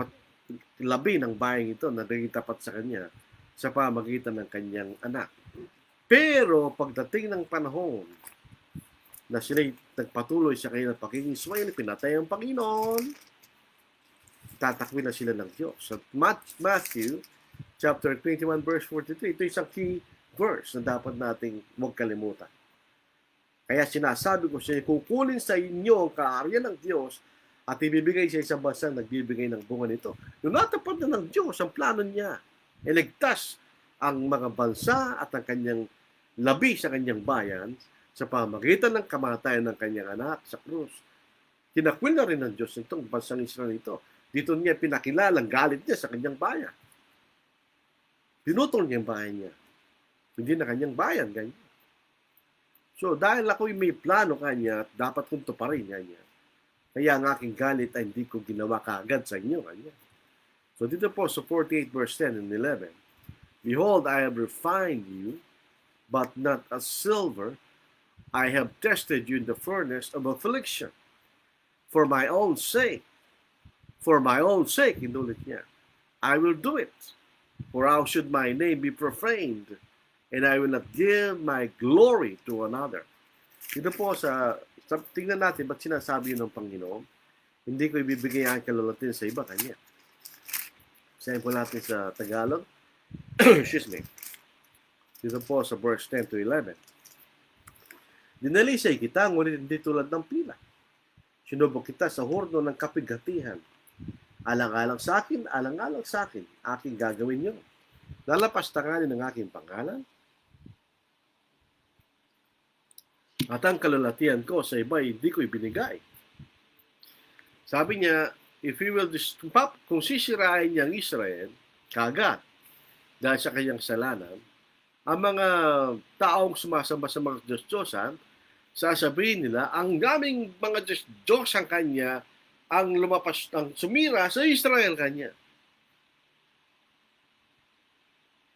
labi ng bayang ito na naging tapat sa kanya sa pamagitan ng kanyang anak. Pero pagdating ng panahon na sila'y nagpatuloy sa kanilang pagiging swine, pinatay ang Panginoon, tatakwin na sila ng Diyos. Sa Matthew chapter 21 verse 43, ito isang key verse na dapat nating huwag kalimutan. Kaya sinasabi ko siya, kukunin sa inyo ang kaharian ng Diyos at ibibigay sa isang bansang nagbibigay ng bunga nito. Nung natapad na ng Diyos ang plano niya, iligtas ang mga bansa at ang kanyang labi sa kanyang bayan sa pamagitan ng kamatayan ng kanyang anak sa krus. Tinakwil na rin ng Diyos itong bansang Israel ito. Dito niya pinakilala ang galit niya sa kanyang bayan. Pinutol niya ang bayan niya. Hindi na kanyang bayan. Ganyan. So, dahil ako'y may plano kanya, dapat kong tuparin kanya. Kaya ang aking galit ay hindi ko ginawa kaagad sa inyo. Kanya. So, dito po sa 48 verse 10 and 11, behold, I have refined you, but not as silver. I have tested you in the furnace of affliction. For my own sake, inulit niya, I will do it. For how should my name be profaned? And I will not give my glory to another. Dito po tingnan natin ba't sinasabi yun ng Panginoon. Hindi ko ibibigay ang kalulatin sa iba kanya. Sayin po natin sa Tagalog. Excuse me. Dito po sa verse 10 to 11. Dinalisay kita, ngunit hindi tulad ng pila. Sinubok kita sa horno ng kapighatihan. Alang-alang sa akin, aking gagawin yun. Lalapastanganin ng aking pangalan. At ang kalalatian ko sa iba, hindi ko ibinigay. Sabi niya, kung sisirain niya ang Israel, kagad, dahil sa kanyang kasalanan, ang mga taong sumasamba sa mga Diyos-Diyosan, sasabihin nila, ang daming mga Diyos-Diyosan kanya, ang sumira sa Israel kanya.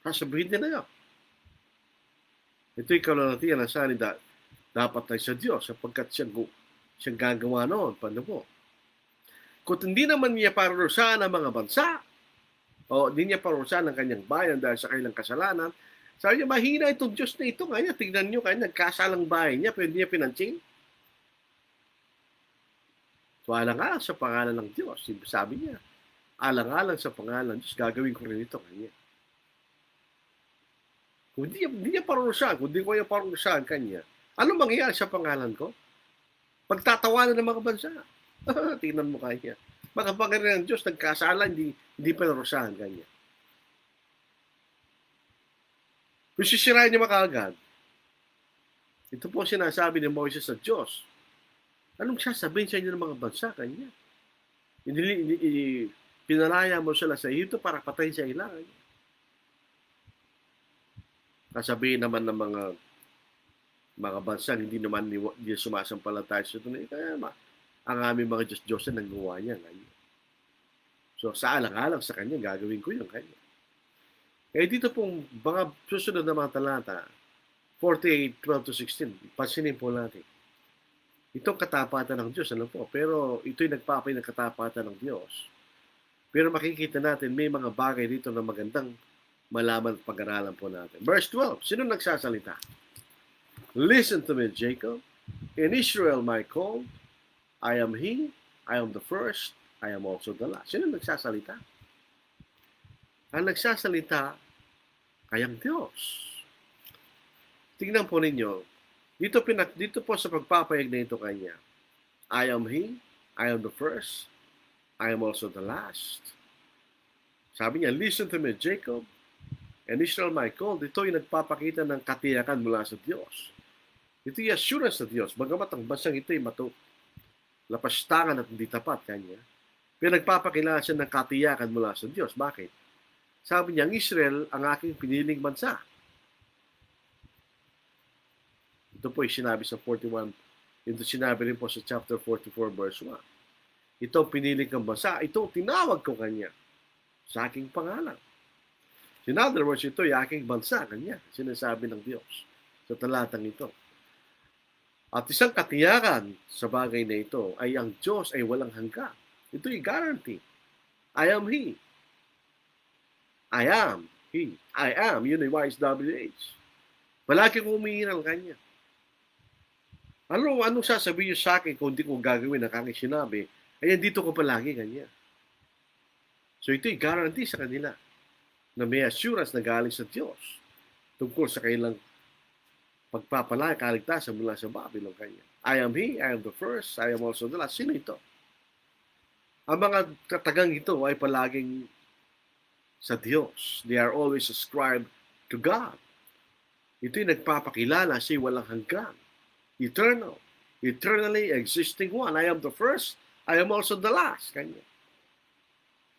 Sasabihin nila yun. Ito'y kalalatian na saan dapat tayo sa Diyos sapagkat siyang gagawa noon. Paano po? Kung hindi naman niya parurusahan ang mga bansa, o hindi niya parurusahan ang kanyang bayan dahil sa kanilang kasalanan, sabi niya, mahina itong Diyos na ito. Kanya, tignan niyo, kanya nagkasalang bayan niya, pero hindi niya pinansin. So, alang-alang sa pangalan ng Diyos. Sabi niya, alang-alang sa pangalan ng Diyos, gagawin ko rin ito kanya. Kung hindi niya parurusahan, kung hindi ko niya parurusahan kanya, ano mangyayari sa pangalan ko? Pagtatawanan ng mga bansa. Tingnan mo kanya. Mga pangyayari ng Diyos, nagkasala, hindi parurusahan kanya. Kung sisirain niya makaagad, ito po sinasabi ni Moses sa Diyos. Anong sasabihin sa inyo ng mga bansa kanya? Pinalaya mo sila sa Egypto para patayin sa ilang. Kasabihin naman ng mga bansa, hindi naman hindi sumasampalataya sa ito. Kaya ang aming mga Diyos-Diyos na nagawa niya. So, sa alang-alang sa kanya, gagawin ko yung kanya. Kaya dito pong mga susunod na mga talata, 48, 12 to 16, pansinin po natin. Itong katapatan ng Diyos, ano po? Pero ito'y nagpapay ng katapatan ng Diyos. Pero makikita natin, may mga bagay dito na magandang malaman at pag-aralan po natin. Verse 12, sino nagsasalita? Listen to me, Jacob. In Israel, my call, I am He, I am the first, I am also the last. Sino nagsasalita? Ang nagsasalita ay ang Diyos. Tingnan po ninyo, dito po sa pagpapayag na ito kanya, I am He, I am the first, I am also the last. Sabi niya, listen to me, Jacob, and Israel my call. Ito yung nagpapakita ng katiyakan mula sa Diyos. Ito yung assurance sa Diyos. Bagamat ang bansang ito ay lapastangan at hindi tapat kanya. Pero nagpapakilala siya ng katiyakan mula sa Diyos. Bakit? Sabi niya, ang Israel ang aking piniling bansa. Ito po yung sinabi sa 41. Ito sinabi rin po sa chapter 44 verse 1. Ito ang piniling kong bansa. Ito tinawag ko kanya sa aking pangalan. In other words, ito yung aking bansa kanya. Sinasabi ng Diyos sa talatang ito. At isang katiyakan sa bagay na ito ay ang Diyos ay walang hanggan. Ito yung guarantee. I am He. I am He. I am. Yun yung YSWH. Palagi kong humihingi kanya. Anong sasabihin niyo sa akin kung hindi ko gagawin ang aking sinabi? Ayan, dito ko palagi kanya. So ito yung guarantee sa kanila na may assurance na galing sa Diyos tungkol sa kanilang pagpapalaya, kaligtasan mula sa Babylon kanya. I am He, I am the first, I am also the last. Sino ito? Ang mga katagang ito ay palaging sa Diyos. They are always ascribed to God. Ito yung nagpapakilala siya walang hanggan. Eternal. Eternally existing one. I am the first, I am also the last. Kanya.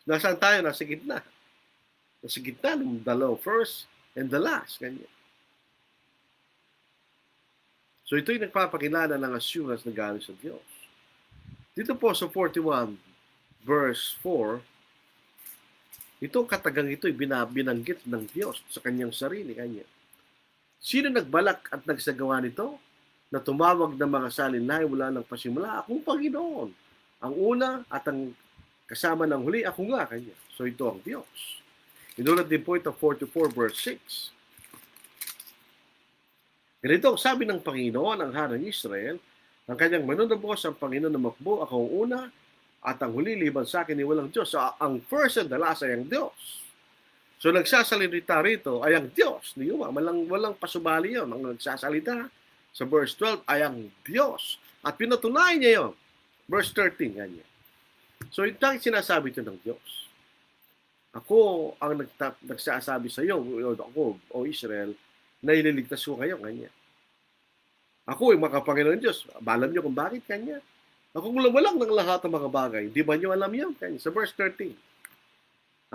Nasaan tayo? Nasa gitna. Nasa gitna ng dalaw, first and the last. Kanya. So ito yung nagpapakilala ng assurance na galing sa Diyos. Dito po sa 41 verse 4, itong katagang ito ay binanggit ng Diyos sa kanyang sarili. Kanya. Sino nagbalak at nagsagawa nito? Na tumawag ng mga salinlay mula ng pasimula, akong Panginoon. Ang una at ang kasama ng huli, ako nga kanya. So ito ang Diyos. Inulat din po ito 44 verse 6. Ganito ang sabi ng Panginoon, ang Hari ng Israel, ang kanyang manunubos ang Panginoon na makbo, ako ang una at ang huli liban sa akin ay walang Diyos. So ang first and the last ay ang Diyos. So nagsasalita rito ay ang Diyos. Walang pasubali yun. Ang nagsasalita sa verse 12 ay ang Diyos. At pinatunayan niya yun. Verse 13, ganyan. So, ito ang sinasabi ito ng Diyos. Ako ang nagsasabi sa iyo, ako, o Israel, na ililigtas ko kayo, ganyan. Ako, yung makapangyarihan ng Diyos. Alam niyo kung bakit, ganyan. Ako walang ng lahat ng mga bagay. Di ba niyo alam yan? Ganyan. Sa verse 13,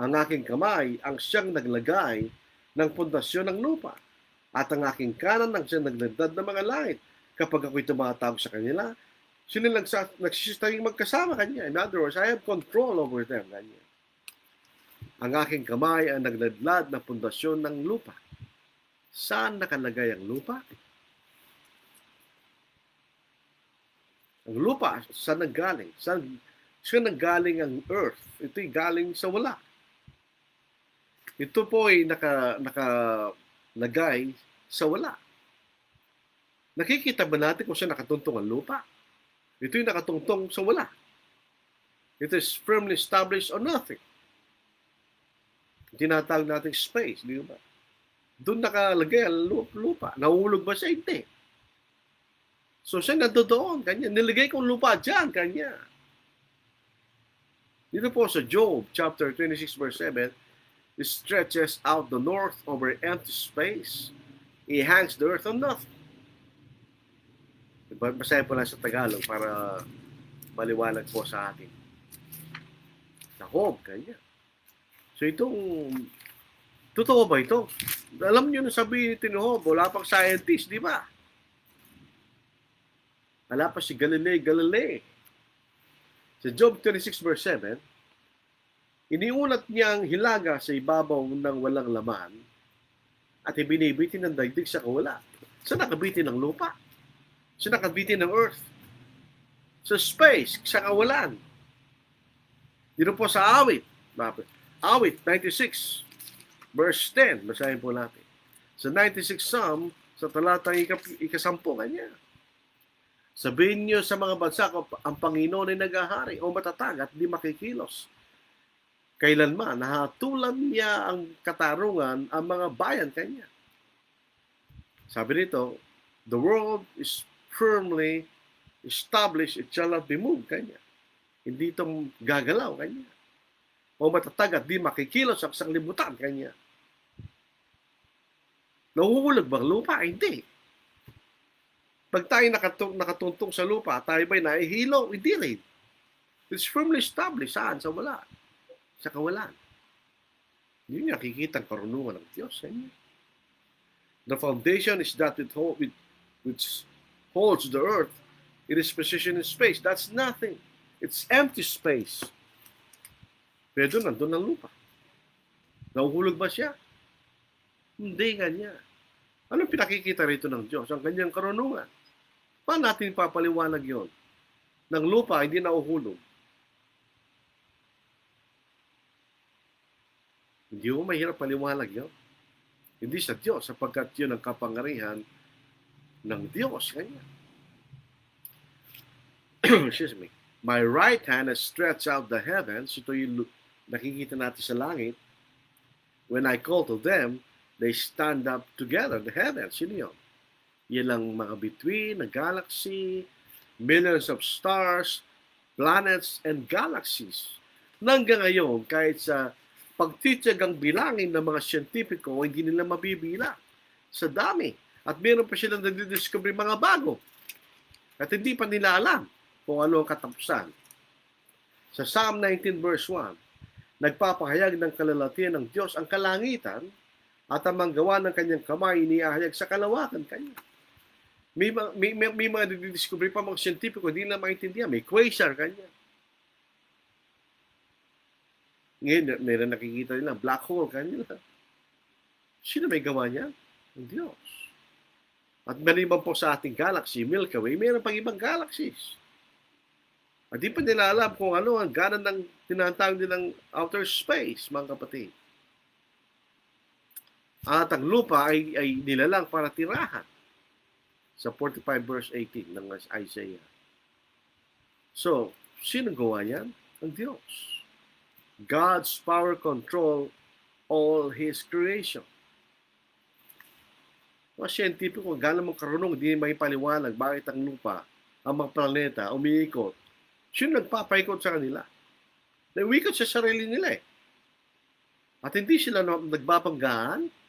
ang aking kamay ang siyang naglagay ng pundasyon ng lupa. At ang aking kanan ang siyang naglagdad ng mga langit. Kapag ako'y tumatawag sa kanila, sila nagsisitayong magkasama kanya. In other words, I have control over them. Kanya. Ang aking kamay ang nagladlad ng pundasyon ng lupa. Saan nakalagay ang lupa? Ang lupa, saan nanggaling? Saan nanggaling ang earth? Ito'y galing sa wala. Ito po ay nakalagay sa wala. Nakikita ba natin kung saan nakatuntong ang lupa? Ito yung nakatungtong sa wala. It is firmly established on nothing. Tinatawag natin space, di ba? Doon nakalagay ang lupa. Nahulog ba siya? Hindi. So siya nandoon, kanya. Nilagay kong lupa dyan, kanya. Dito po sa Job, chapter 26, verse 7, it stretches out the north over empty space. He hangs the earth on nothing. Basahin po lang sa Tagalog para maliwanag po sa atin. Job, kanya. So itong, totoo ba ito? Alam niyo na sabihin ni Job, wala pang scientist, di ba? Wala pa si Galilei. Sa Job 26 verse 7, iniulat niya ang hilaga sa ibabaw ng walang laman at ibinibitin ng daigdig sa kawala. Saan nakabitin ng lupa? Saan nakabitin ng earth? sa space, sa kawalan. Dito po sa awit. Awit 96, verse 10. Basahin po natin. Sa 96 Psalm, sa talatang ikasampu kanya. Sabihin niyo sa mga bansa kung ang Panginoon ay naghahari o matatag at di makikilos. Kailanman, nahatulan niya ang katarungan ang mga bayan kanya. Sabi nito, the world is firmly established, it shall not be moved kanya. Hindi itong gagalaw kanya. O matatag at di makikilos ang sanglibutan kanya. Nahuhulog bang lupa? Hindi. Pag tayo nakatuntong sa lupa, tayo ba'y nahihilo? Hindi rin. It's firmly established. Saan? Sa wala. Sa kawalan. Yun yung nakikita ang karunungan ng Diyos. The foundation is that which holds the earth. It is positioned in space. That's nothing. It's empty space. Pero nandun ang lupa. Nahuhulog ba siya? Hindi ganyan. Anong pinakikita rito ng Diyos? Ang kanyang karunungan. Paano natin papaliwanag yon? Ng lupa, hindi nauhulog. Hindi mo mahirap paliwanag yon. Hindi sa Diyos, sapagkat yun ang kapangyarihan ng Diyos. Ganyan. Excuse me. My right hand has stretched out the heavens. Ito yung nakikita natin sa langit. When I call to them, they stand up together. The heavens, yun yun. Yan ang mga between, the galaxy, millions of stars, planets, and galaxies. Hanggang ngayon, kahit sa pagtitiyagang bilangin ng mga siyentipiko, hindi nila mabibilang sa dami. At meron pa silang nagdidiscover mga bago. At hindi pa nila alam kung ano ang katapusan. Sa Psalm 19 verse 1, nagpapahayag ng kalalatian ng Diyos ang kalangitan at ang manggawa ng kanyang kamay iniahayag sa kalawakan kanya. May mga didiscover pa mga siyentipiko, hindi nila maintindihan. May quasar kanya. Ngayon, meron nakikita nila, black hole kanila. Sino may gawa niya? Ang Diyos. At maliban po sa ating galaxy, Milky Way, meron pang ibang galaxies. At di pa nila alam kung ano ang gana ng tinatawag nilang outer space, mga kapatid. At ang lupa ay nilalang para tirahan. Sa 45 verse 18 ng Isaiah. So, sino gawa niyan? Ang Diyos. God's power control all His creation. Mga siyentipiko, gano'n mong karunong, hindi may paliwanag bakit ang lupa, ang mga planeta, umiikot. Sino nagpapaikot sa kanila? Naiwikot sa sarili nila eh. At hindi sila nagbabanggaan.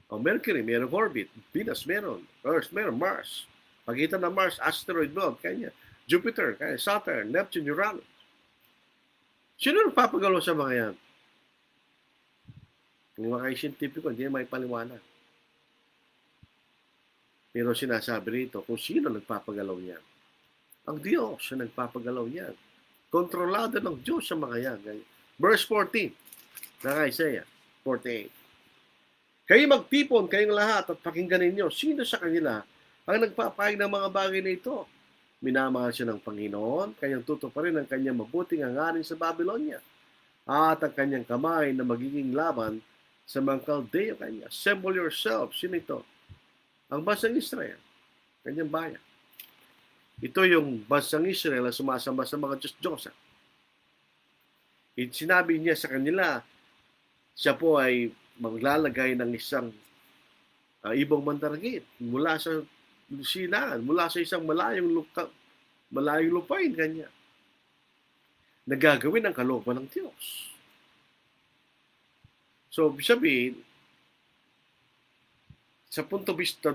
Mercury, meron orbit. Venus, meron. Earth, meron. Mars. Pagitan ng Mars, asteroid belt, kanya. Jupiter, kanya. Saturn, Neptune, Uranus. Sino nagpapagalaw sa mga yan? Kung mga scientific, hindi may paliwanag. Pero sinasabi rito kung sino nagpapagalaw niyan. Ang Diyos ang nagpapagalaw niyan. Kontrolado ng Diyos sa mga yan. Verse 14 ng Isaiah 48. Kayo magtipon, kayong lahat, at pakinggan ninyo, sino sa kanila ang nagpapahayag ng mga bagay na ito? Minamahal siya ng Panginoon, kanyang tutuparin ang kanyang mabuting hangarin sa Babylonia, at ang kanyang kamay na magiging laban sa mga Kaldeo kanya. Assemble yourselves. Sino ito? Ang bansang Israel, kanyang bayan. Ito yung bansang Israel na sumasamba sa mga Diyos-Diyosa. Sinabi niya sa kanila, siya po ay maglalagay ng isang ibong mandaragit mula sa silangan, mula sa isang malayong lupain kanya. Nagagawin ang kalooban ng Diyos. So, sabihin, sa punto vista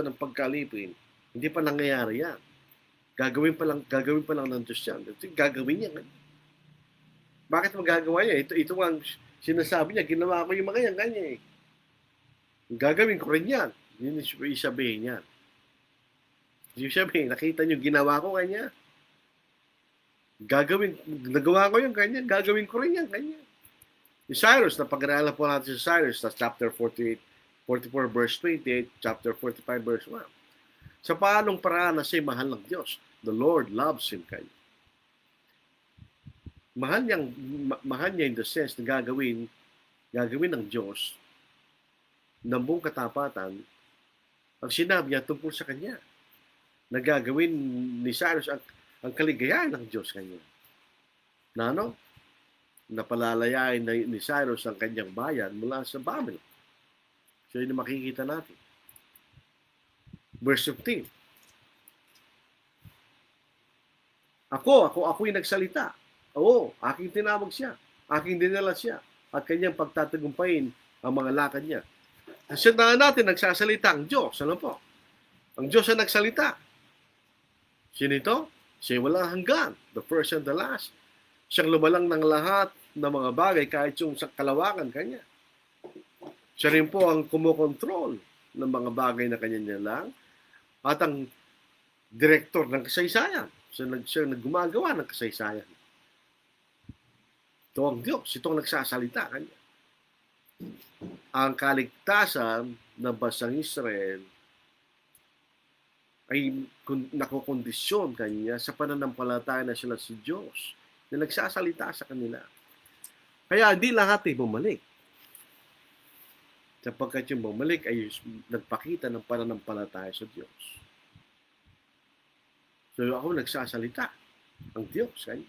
ng pagkalipin, hindi pa nangyayari yan. Gagawin pa lang ng Diyos yan. Gagawin niya. Bakit magagawa niya? Ito ang sinasabi niya, ginawa ko yung mga yan, kanya eh. Gagawin ko rin yan. Yun yung sabihin niya. Yung sabihin, nakita niyo, ginawa ko kanya. Nagawa ko yung kanya, gagawin ko rin yan, kanya. Yung Cyrus, na pag-aralan po natin sa Cyrus, chapter 44 verse 28, chapter 45 verse 1. Sa paanong paraan na siya'y mahal ng Diyos. The Lord loves him kanya. Mahal niya in the sense na gagawin ng Diyos ng buong katapatan ang sinabi niya tungkol sa kanya. Nagagawin ni Cyrus ang kaligayahan ng Diyos kanya. Na ano? Napalalayain ni Cyrus ang kanyang bayan mula sa Babylon. So yun ang makikita natin. Verse 15. Ako'y nagsalita. Oo, aking tinawag siya. Aking dinala siya. At kanyang pagtatagumpayin ang mga lakad niya. Kasi natin nagsasalita ang Diyos. Ano po? Ang Diyos ang nagsalita. Sino ito? Siya walang hanggan. The first and the last. Siyang lumalang ng lahat ng mga bagay kahit yung sa kalawakan kanya. Siya rin po ang kumokontrol ng mga bagay na kanya niya lang. At ang direktor ng kasaysayan. Siya naggumagawa ng kasaysayan. Ito ang Diyos. Ito ang nagsasalita kanya. Ang kaligtasan ng bansang Israel ay nakokondisyon kanya sa pananampalataya na sila sa Diyos na nagsasalita sa kanila. Kaya hindi lahat ay bumalik. Sapagkat yung bumalik ay nagpakita ng pananampalataya sa Diyos. So ako nagsasalita. Ang Diyos kanya.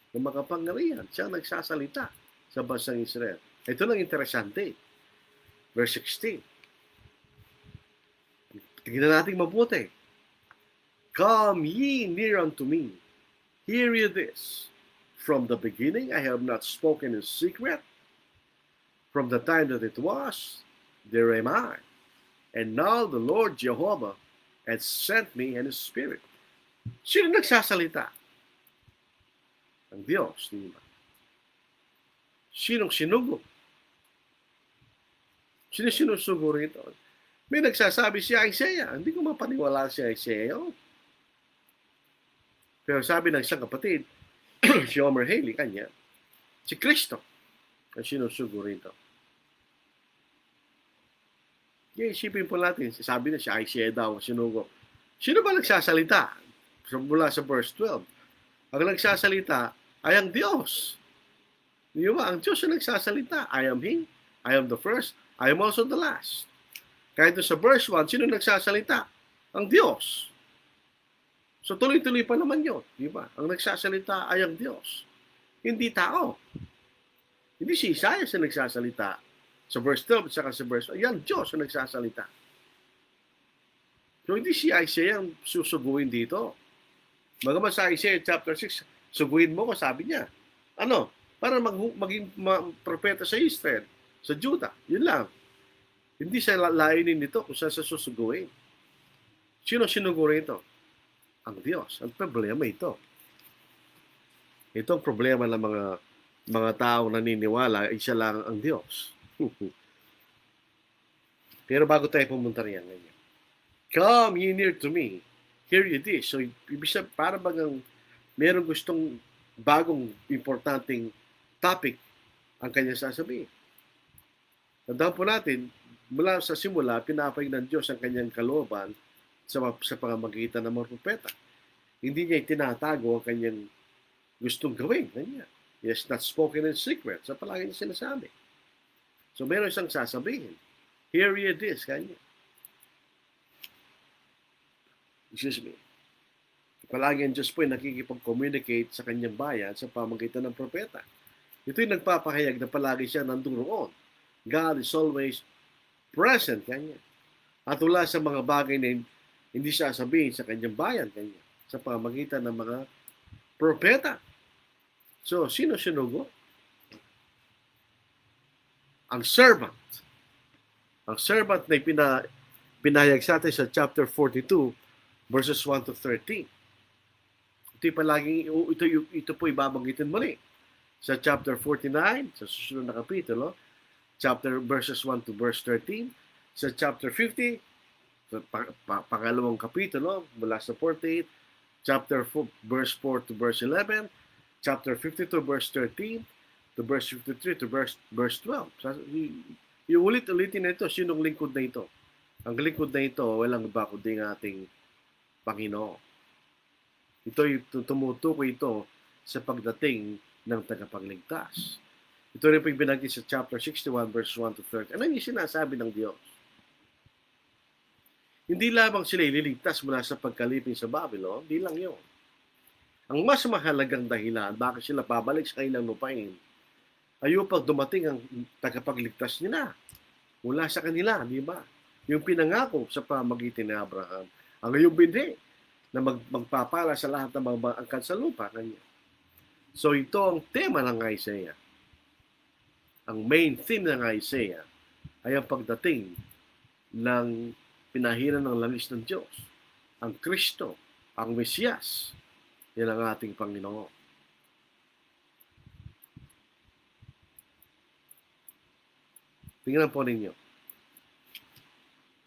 Ng makapangyarihan, siya nagsasalita sa bansang Israel. Ito lang interesante. Verse 16. Tignan natin mabuti. Come ye near unto me. Hear ye this. From the beginning I have not spoken in secret. From the time that it was, there am I. And now the Lord Jehovah has sent me in His Spirit. Sino nagsasalita? Ang Diyos, di ba? Sinong sinugo? Sino sinusugo rito? May nagsasabi si Isaiah. Hindi ko mapaniwala si Isaiah. Pero sabi ng isang kapatid, si Homer Haley, kanya, si Kristo ang sinusugo rito. Isipin po natin, sabi na si Isaiah daw ang sinugo. Sino ba nagsasalita? Mula sa verse 12. Ang nagsasalita ay ang Diyos. Di ba? Ang Diyos ang nagsasalita. I am He. I am the first. I am also the last. Kahit sa verse 1, sino nagsasalita? Ang Diyos. So tuloy-tuloy pa naman yun. Di ba? Ang nagsasalita ay ang Diyos. Hindi tao. Hindi si Isaiah ang nagsasalita. Sa verse 12 at saka sa verse 1, yan Diyos ang nagsasalita. So hindi si Isaiah ang susuguin dito. Bagaman sa Isaiah chapter 6, suguin mo ko, sabi niya. Ano? Para maging propeta sa Israel, sa Judah. Yun lang. Hindi siya lainin nito kung saan sa susuguin. Sino sinugurin ito? Ang Diyos. Ang problema ito. Ito ang problema ng mga tao naniniwala, isa lang ang Diyos. Pero bago tayo pumunta riyan ngayon. Come ye near to me. Hear ye this. So, ibig sabihin, para bagang meron gustong bagong importanteng topic ang kanya sasabihin. Tandaan po natin, mula sa simula, pinapahayag ng Diyos ang kanyang kalooban sa pamamagitan ng mga propeta. Hindi niya itinatago ang kanyang gustong gawin. Kanya. He has not spoken in secret. Sa palagi niya sinasabi. So, meron isang sasabihin. Hear ye this. Kanya. Excuse me. Palagi ang Diyos po ay nakikipag-communicate sa kanyang bayan sa pamamagitan ng propeta. Ito'y nagpapahayag na palagi siya nandoon. God is always present kanya. At wala sa mga bagay na hindi siya sabihin sa kanyang bayan kanya sa pamamagitan ng mga propeta. So, sino sinugo? Ang servant. Ang servant na pinahayag sa atin sa chapter 42 verses 1 to 13. Ito po ibabanggitin muli sa chapter 49, sa susunod na kapitulo, chapter verses 1 to verse 13, sa chapter 50, sa pangalawang kapitulo, mula sa 48, chapter 4, verse 4 to verse 11, chapter 52, verse 13, to verse 53 to verse 12. Iulit-ulitin na ito, sinong lingkod na ito? Ang lingkod na ito, walang iba kundi ng ating Panginoon. Ito'y tumutukoy ito sa pagdating ng tagapagligtas. Ito rin po yung binanggit sa chapter 61 verse 1 to 30. Ano yung sinasabi ng Diyos? Hindi lamang sila ililigtas mula sa pagkalipin sa Babylon, di lang yun. Ang mas mahalagang dahilan bakit sila pabalik sa kanilang lupain ay upang dumating ang tagapagligtas nila mula sa kanila, di ba? Yung pinangako sa pamagitan ni Abraham. Ang iyong binhi na magpapala sa lahat ng mga angkan sa lupa kanya. So ito ang tema ng Isaiah. Ang main theme ng Isaiah ay ang pagdating ng pinahiran ng langis ng Diyos. Ang Kristo, ang Mesiyas, yan ang ating Panginoon. Tingnan po ninyo.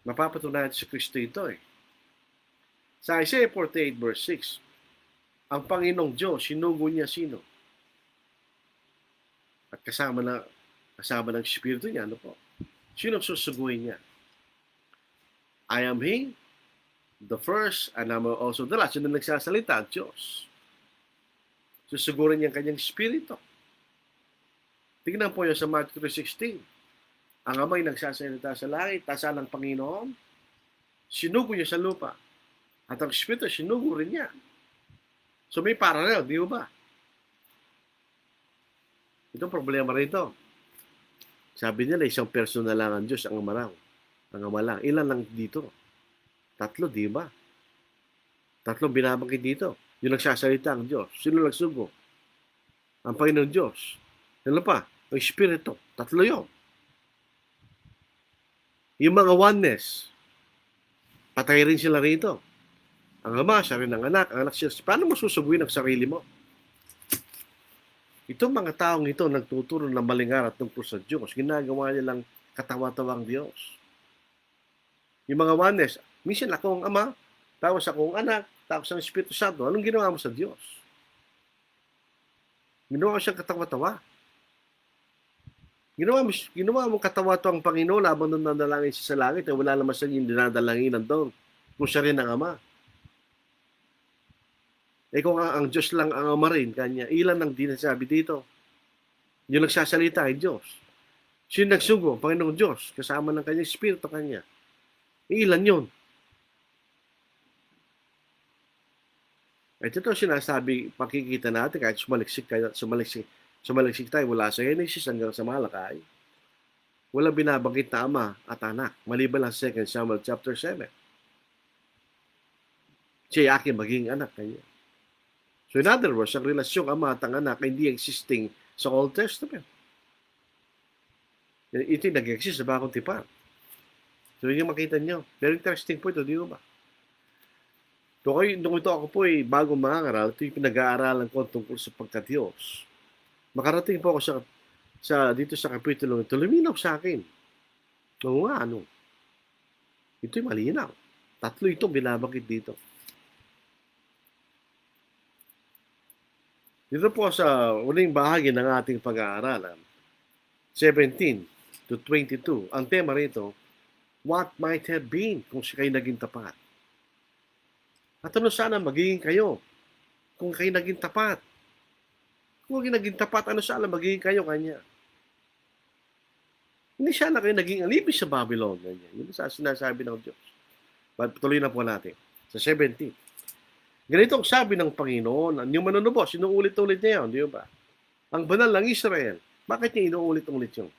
Mapapatunayan si Kristo ito eh. Sa Isaiah 48 verse 6, ang Panginoong Diyos, sinugo niya sino? At kasama ng Espiritu niya, ano po? Sino susuguin niya? I am He, the first, and I'm also the last. Sino nagsasalita? Ang Diyos. Susugurin niya ang kanyang Espiritu. Tingnan po yun sa Matthew 3:16. Ang Ama'y nagsasalita sa langit, tasaan ng Panginoon, sinugo niya sa lupa. At ang Espiritu, sinugo rin niya. So may parallel, di ba? Itong problema rito. Sabi nila, isang person na lang ang Diyos, ang Ama lang. Ang Ama lang. Ilan lang dito? 3, di ba? 3 binabanggit dito. Yung nagsasalita ang Diyos. Sino nagsugo? Ang Panginoon Diyos. Ano pa? Ang Espiritu. 3 yun. Yung mga oneness, patay rin sila rito. Ang Ama, siya rin ang anak siya. Paano mo susuguin ang sarili mo? Itong mga taong ito nagtuturo ng malingarat tungkol sa Diyos. Ginagawa nilang katawa-tawang Diyos. Yung mga oneness, minsan ako ang Ama, tapos ako ang anak, tapos ang Espiritu Santo. Anong ginawa mo sa Diyos? Ginawa mo siyang katawa-tawa. Ginawa mo katawa-tawa ang Panginoon habang nung nanalangin siya sa langit, eh, wala naman siya yung dinadalanginan doon. Kung siya rin ang Ama. Eh kung ang Diyos lang ang Ama rin, kanya, ilan ang dinasabi dito? Yung nagsasalita ay Diyos. Sino nagsugo? Panginoong Diyos, kasama ng kanyang Espiritu kanya. Ilan yun? Ito sinasabi, pakikita natin kahit sumaliksik tayo mula sa Genesis hanggang sa Malakay. Wala binabanggit na Ama at Anak, maliban lang 2 Samuel chapter 7. Siya aking maging anak kanya. So in other words, ang relasyong Ama at ang Anak ay hindi existing sa Old Testament. Ito nag-exist sa Bagong Tipan. So yun yung makita nyo. Very interesting po ito, di ba? Nung ito ako po bagong mangangaral, ito yung pinag-aaralan ko tungkol sa pagka-Diyos. Makarating po ako dito sa kapitulo ito, luminaw sa akin. Oo nga, ano? Ito'y malinaw. 3 itong binabanggit dito. Dito po sa uling bahagi ng ating pag-aaralan, 17 to 22, ang tema rito, what might have been kung siya kayo naging tapat? At ano sana magiging kayo kung kayo naging tapat? Kung kayo naging tapat, ano sana magiging kayo kanya? Hindi sana kayo naging alipin sa Babylon. Ganyan. Yun sa sinasabi ng Diyos. Tuloy na po natin. Sa 17. Ganito ang sabi ng Panginoon, yung manunubos, inuulit-ulit niya yun, di ba? Ang banal ng Israel, bakit niya inuulit-ulit yun?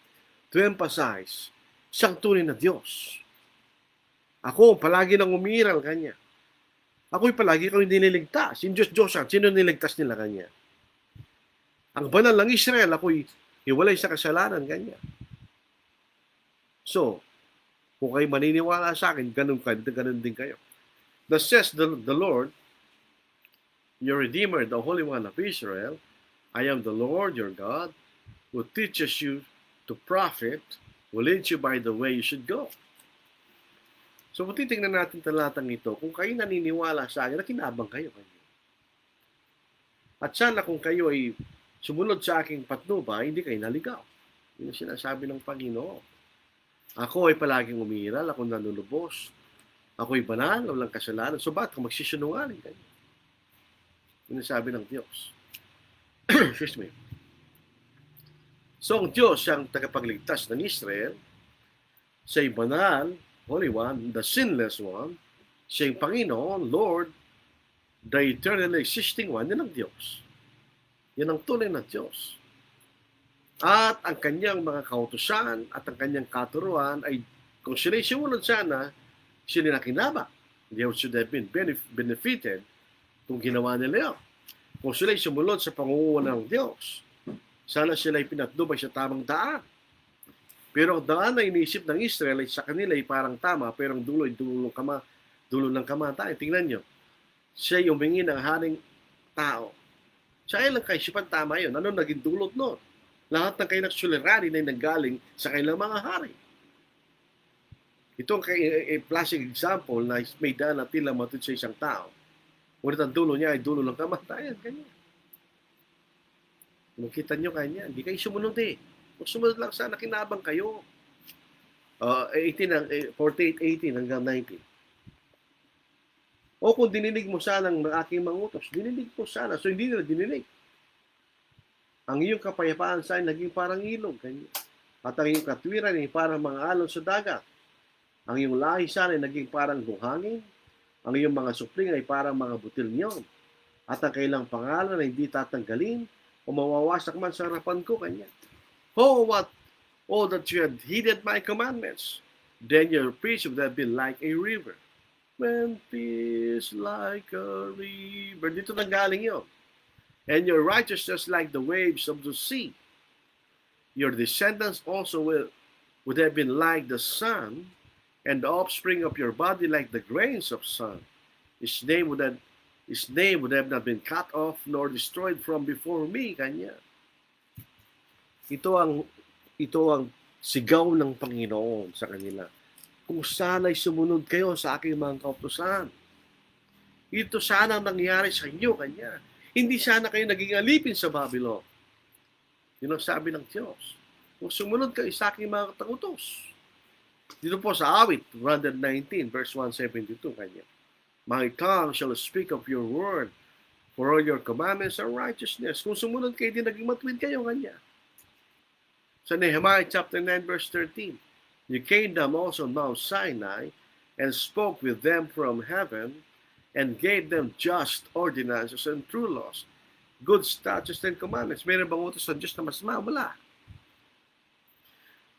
To emphasize, siyang tunay na Diyos. Ako, palagi nang umiiral kanya. Ako'y palagi kang nililigtas. Yung Diyos, sino niligtas nila kanya? Ang banal ng Israel, ako'y iwalay sa kasalanan kanya. So, kung kayo maniniwala sa akin, ganun din kayo. Thus says the Lord, your Redeemer, the Holy One of Israel, I am the Lord your God, who teaches you to profit, will lead you by the way you should go. So, kung titignan natin talatang ito, kung kayo naniniwala sa akin, nakinabang kayo. At sana kung kayo ay sumunod sa aking patnubay, hindi kayo naligaw. Yun ang sinasabi ng Panginoon. Ako ay palaging umiiral, ako nanunubos. Ako ay banal, walang kasalanan. So, bakit kung magsisinungaling kayo? Yun ang sabi ng Diyos. Excuse me. So ang Diyos siyang tagapagligtas ng Israel, siya'y banal, Holy One, the sinless one, siya'y Panginoon, Lord, the eternally existing one, yan ang Diyos. Yan ang tunay na Diyos. At ang kanyang mga kautusan at ang kanyang katuruan ay kung sila'y sumunod sana, sila nakinaba. They should have been benefited kung ginawa nila yun. Kung sila'y sumunod sa pangunguna ng Diyos, sana sila'y pinatnubay sa tamang daan. Pero ang daan na inisip ng Israel ay sa kanila ay parang tama, pero ang dulo ay dulo ng kamatayan. Tingnan nyo, siya yung humingi ng haring tao. Sa ilang kaisipan tama yun. Ano naging dulot nun? Lahat ng kailang suliranin ay nanggaling sa kailang mga hari. Ito ang classic example na may daan na tila matut sa isang tao. Ngunit ang dulo niya ay dulo ng kamatayan. Ganyan. Makita nyo kanya, hindi kayo sumunod eh. Kung sumunod lang sana, kinabang kayo. 48:18 hanggang 19. O kung dininig mo sana ng aking mangutos, dininig mo sana. So hindi nila dininig. Ang iyong kapayapaan sa naging parang ilog. Ganyan. At ang iyong katwiran ay parang mga alon sa dagat. Ang iyong lahi sana ay naging parang buhangin. Ang iyong mga supling ay parang mga butilyon. At ang kailang pangalan ay hindi tatanggalin o mawawasak man sa harapan ko. Kanya. Oh, that you had heeded my commandments. Then your peace would have been like a river. When peace like a river. Dito nanggaling yun. And your righteousness like the waves of the sea. Your descendants also would have been like the sun, and the offspring of your body like the grains of sun. His name would have not been cut off nor destroyed from before me. Kanya. Ito ang sigaw ng Panginoon sa kanila. Kung sana'y sumunod kayo sa aking mga kautusan. Ito sana ang nangyari sa inyo, Kanya. Hindi sana kayo naging alipin sa Babylon. Yun ang sabi ng Diyos. Kung sumunod kayo sa aking mga kautos. Dito po sa awit, 119, verse 172, Kanya. My tongue shall speak of your word, for all your commandments are righteousness. Kung sumunod kayo, di naging matuwid kayo, Kanya. Sa Nehemiah chapter 9, verse 13, you came down also on Mount Sinai and spoke with them from heaven and gave them just ordinances and true laws, good statutes and commandments. Meron bang utos ng Diyos na mas wala?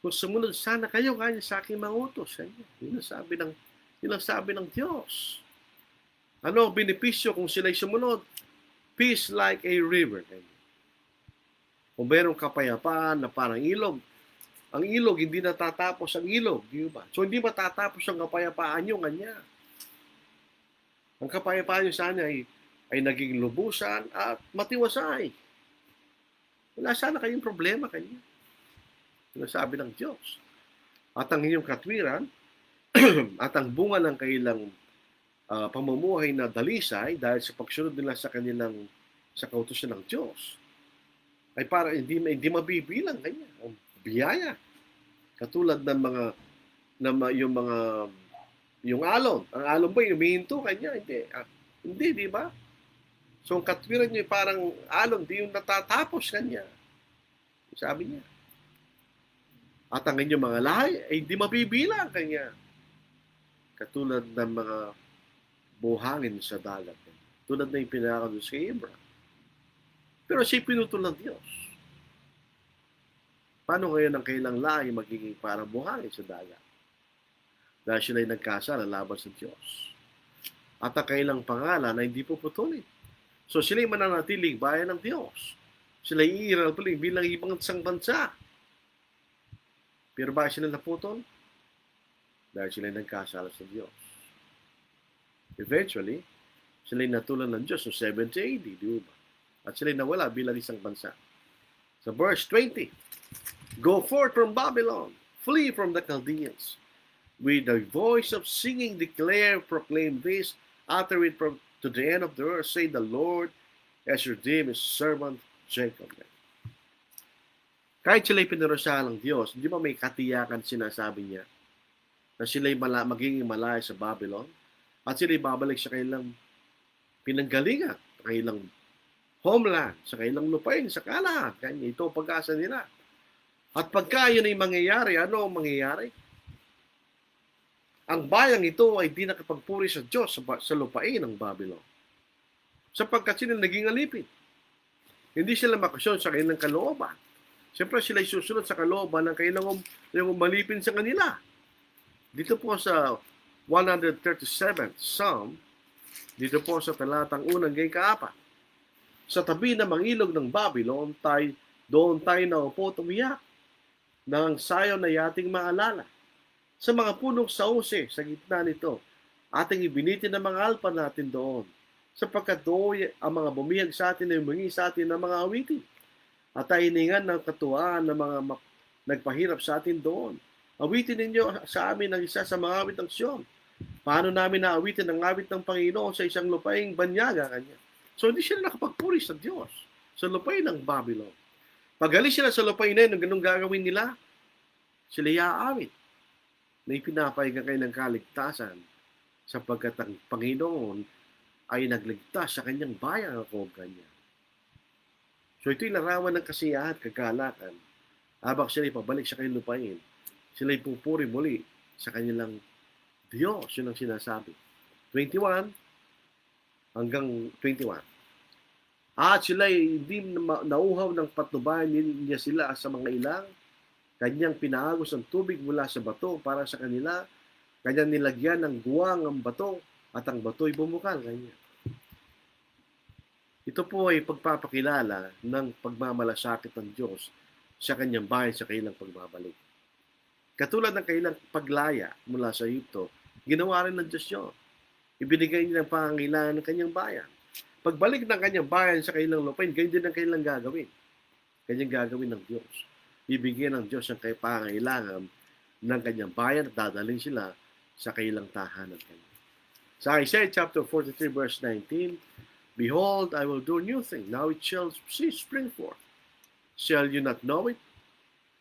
Kung sumunod sana kayo kanya sa aking mga utos. Yun ang sabi ng Diyos. Ano ang benepisyo kung sila'y sumunod? Peace like a river. Kung merong kapayapaan na parang ilog, ang ilog, hindi natatapos ang ilog. Di ba? So, hindi matatapos ang kapayapaan nyo, kanya. Ang kapayapaan nyo sana ay naging lubusan at matiwasay. Wala sana kayong problema, kanya. Sinasabi ng Diyos. At ang inyong katwiran, at ang bunga ng kailang pamumuhay na dalisay dahil sa pagsunod nila sa kautusan ng Diyos, ay para hindi mabibilang kanya. Ang biyaya. Katulad ng yung alon. Ang alon ba yung humihinto kanya? Hindi, di ba? So, ang katwiran niya parang alon, di yung natatapos kanya. Sabi niya. At ang inyong mga lahi ay hindi mabibilang kanya. Katulad ng mga buhangin sa dagat. Tulad na yung pinakado sa Abraham. Pero siya pinutol ng Diyos. Paano ngayon ang kailang lahi magiging parang buhangin sa dagat? Dahil sila ay nagkasala laban sa Diyos. At ang kailang pangalan ay hindi puputulin. So sila ay mananatiling bayan ng Diyos. Sila ay iiral pa bilang ibang isang bansa. Pero bakit sila naputol? Dahil sila ay nagkasala sa Diyos. Eventually, sila ay natulan ng Diyos noong 70 AD, di ba? At sila ay nawala bilang isang bansa. Sa verse 20, go forth from Babylon, flee from the Chaldeans. With a voice of singing, declare, proclaim this, utter it to the end of the earth, say the Lord has redeemed his servant Jacob. Kahit sila'y pinarusahan ng Diyos, di ba may katiyakan sinasabi niya na sila'y magiging malaya sa Babylon at sila'y babalik sa kailang pinanggalingan, kailang homeland, sa kanilang lupain, sa kanan. Kanya ito ang pag-asa nila. At pagka yun ay mangyayari, ano ang mangyayari? Ang bayang ito ay di nakapagpuri sa Diyos sa lupain ng Babylon. Sapagkat sila naging alipin. Hindi sila makasyon sa kanilang kalooban. Siyempre sila ay susunod sa kalooban ng kailangang malipin sa kanila. Dito po sa 137th Psalm, dito po sa talatang 1-4, sa tabi ng mangilog ng Babylon, doon tayo naupo tumiyak ng sayo na yating maalala. Sa mga punong sausi sa gitna nito, ating ibinitin ng mga alpa natin doon, sapagkat doon ang mga bumihag sa atin ay humingi sa atin ng mga awitin. At ay hiningan ng katuwaan ng mga nagpahirap sa atin doon. Awitin ninyo sa amin ang isa sa mga awit ng Sion. Paano namin naawitin ang awit ng Panginoon sa isang lupaing banyaga kanya? So hindi sila nakapagpuri sa Diyos sa lupain ng Babylon. Pag alis sila sa lupain na yun, ganun gagawin nila, sila iaawit na ipinapahiga kayo ng kaligtasan sapagkat ang Panginoon ay nagligtas sa kanyang bayan at kanya. So ito'y larawan ng kasiyahan at kagalakan. Habang sila'y pabalik sa kanilang lupain, sila'y pupuri muli sa kanilang Diyos. Yun ang sinasabi. 21 hanggang 21. At sila'y hindi nauhaw ng patnubayan niya sila sa mga ilang. Kanyang pinaagos ang tubig mula sa bato para sa kanila. Kanyang nilagyan ng guwang ang bato at ang bato'y bumukal. Kanya. Ito po ay pagpapakilala ng pagmamalasakit ng Diyos sa kanyang bayan sa kailang pagbabalik. Katulad ng kailang paglaya mula sa Egypto, ginawa rin ng Diyos yun. Ibinigay niya ang pangangailangan ng kanyang bayan. Pagbalik ng kanyang bayan sa kailang lupain, ganyan din ang kailang gagawin. Kanyang gagawin ng Diyos. Bibigyan ng Diyos ang pangangailangan ng kanyang bayan at dadalhin sila sa kailang tahanan kanya. Sa Isaiah chapter 43 verse 19, Behold, I will do a new thing. Now it shall spring forth. Shall you not know it?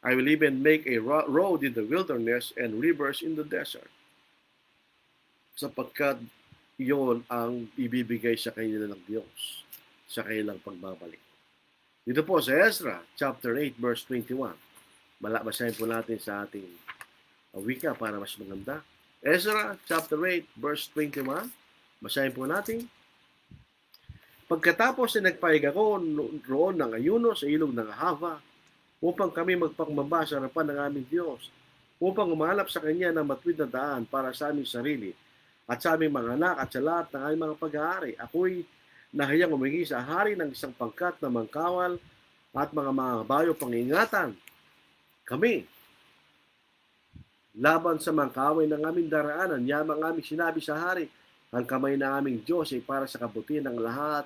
I will even make a road in the wilderness and rivers in the desert. Sapagkat iyon ang ibibigay sa kanila ng Diyos sa kanilang pagbabalik. Dito po sa Ezra, chapter 8, verse 21. Basahin po natin sa ating wika para mas maganda. Ezra, chapter 8, verse 21. Basahin po natin. Pagkatapos ay nagpahiga ko roon ng ayuno sa ilog ng Ahava upang kami magpakmaba sa harapan ng aming Diyos, upang umalap sa Kanya ng matuwid na daan para sa aming sarili at sa aming mga anak at sa lahat ng aming mga pag-aari. Ako'y nahayang umingi sa hari ng isang pangkat na mangkawal at mga bayo pangingatan kami laban sa mangkaway ng aming daraanan. Yamang aming sinabi sa hari, ang kamay ng aming Diyos ay para sa kabutihan ng lahat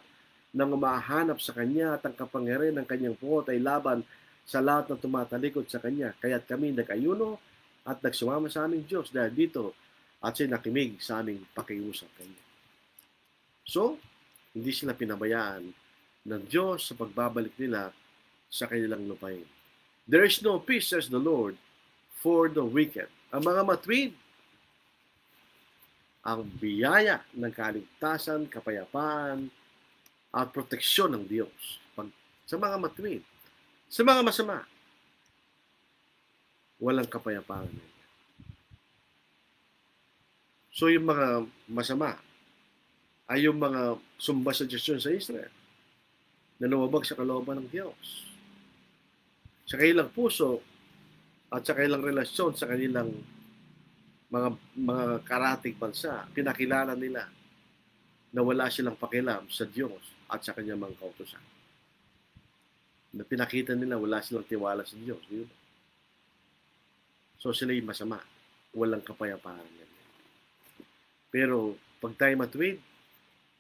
ng umahanap sa Kanya at ang kapangyarihan ng Kanyang puot ay laban sa lahat ng tumatalikod sa Kanya. Kaya't kami nag-ayuno at nagsumama sa aming Diyos dahil dito at siya nakimig sa aming pakiusap Kanya. So, hindi sila pinabayaan ng Diyos sa pagbabalik nila sa kanilang lupain. There is no peace, says the Lord, for the wicked. Ang mga matuwid, ang biyaya ng kaligtasan, kapayapaan, at proteksyon ng Diyos. Sa mga matuwid, sa mga masama, walang kapayapaan. So yung mga masama ay yung mga sumba sa Diyos sa Israel na lumabag sa kalooban ng Diyos. Sa kanilang puso at sa kanilang relasyon sa kanilang mga karatig bansa, pinakilala nila na wala silang pakialam sa Diyos at sa kanyang mga kautusan. Na pinakita nila wala silang tiwala sa Diyos. Yun. So sila'y masama. Walang kapayapaan. Pero pag tayo matuwid,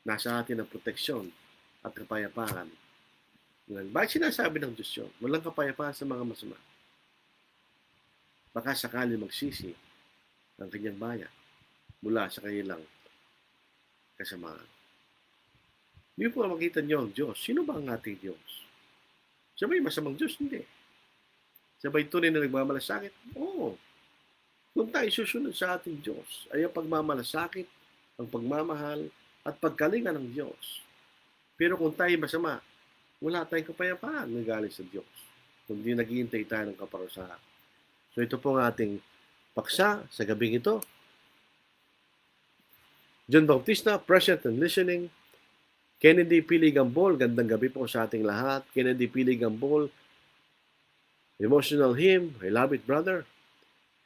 nasa atin ang proteksyon at kapayapaan. Bakit sinasabi ng Diyos yun? Walang kapayapaan sa mga masama. Baka sakali magsisi ng kanyang bayan mula sa kanilang kasamaan. Hindi po makita niyo ang Diyos. Sino ba ang ating Diyos? Sabay masamang Diyos? Hindi. Sabay tunay na nagmamalasakit? Oo. Kung tayo susunod sa ating Diyos, ay ang pagmamalasakit, ang pagmamahal, at pagkalinga ng Diyos. Pero kung tayo masama, wala tayong kapayapaan na galing sa Diyos. Kundi naghihintay tayo ng kaparusahan. So ito po ang ating paksa sa gabing ito. John Bautista, present and listening. Kennedy Pili Gambol, gandang gabi po sa ating lahat. Kennedy Pili Gambol, emotional hymn, I love it brother.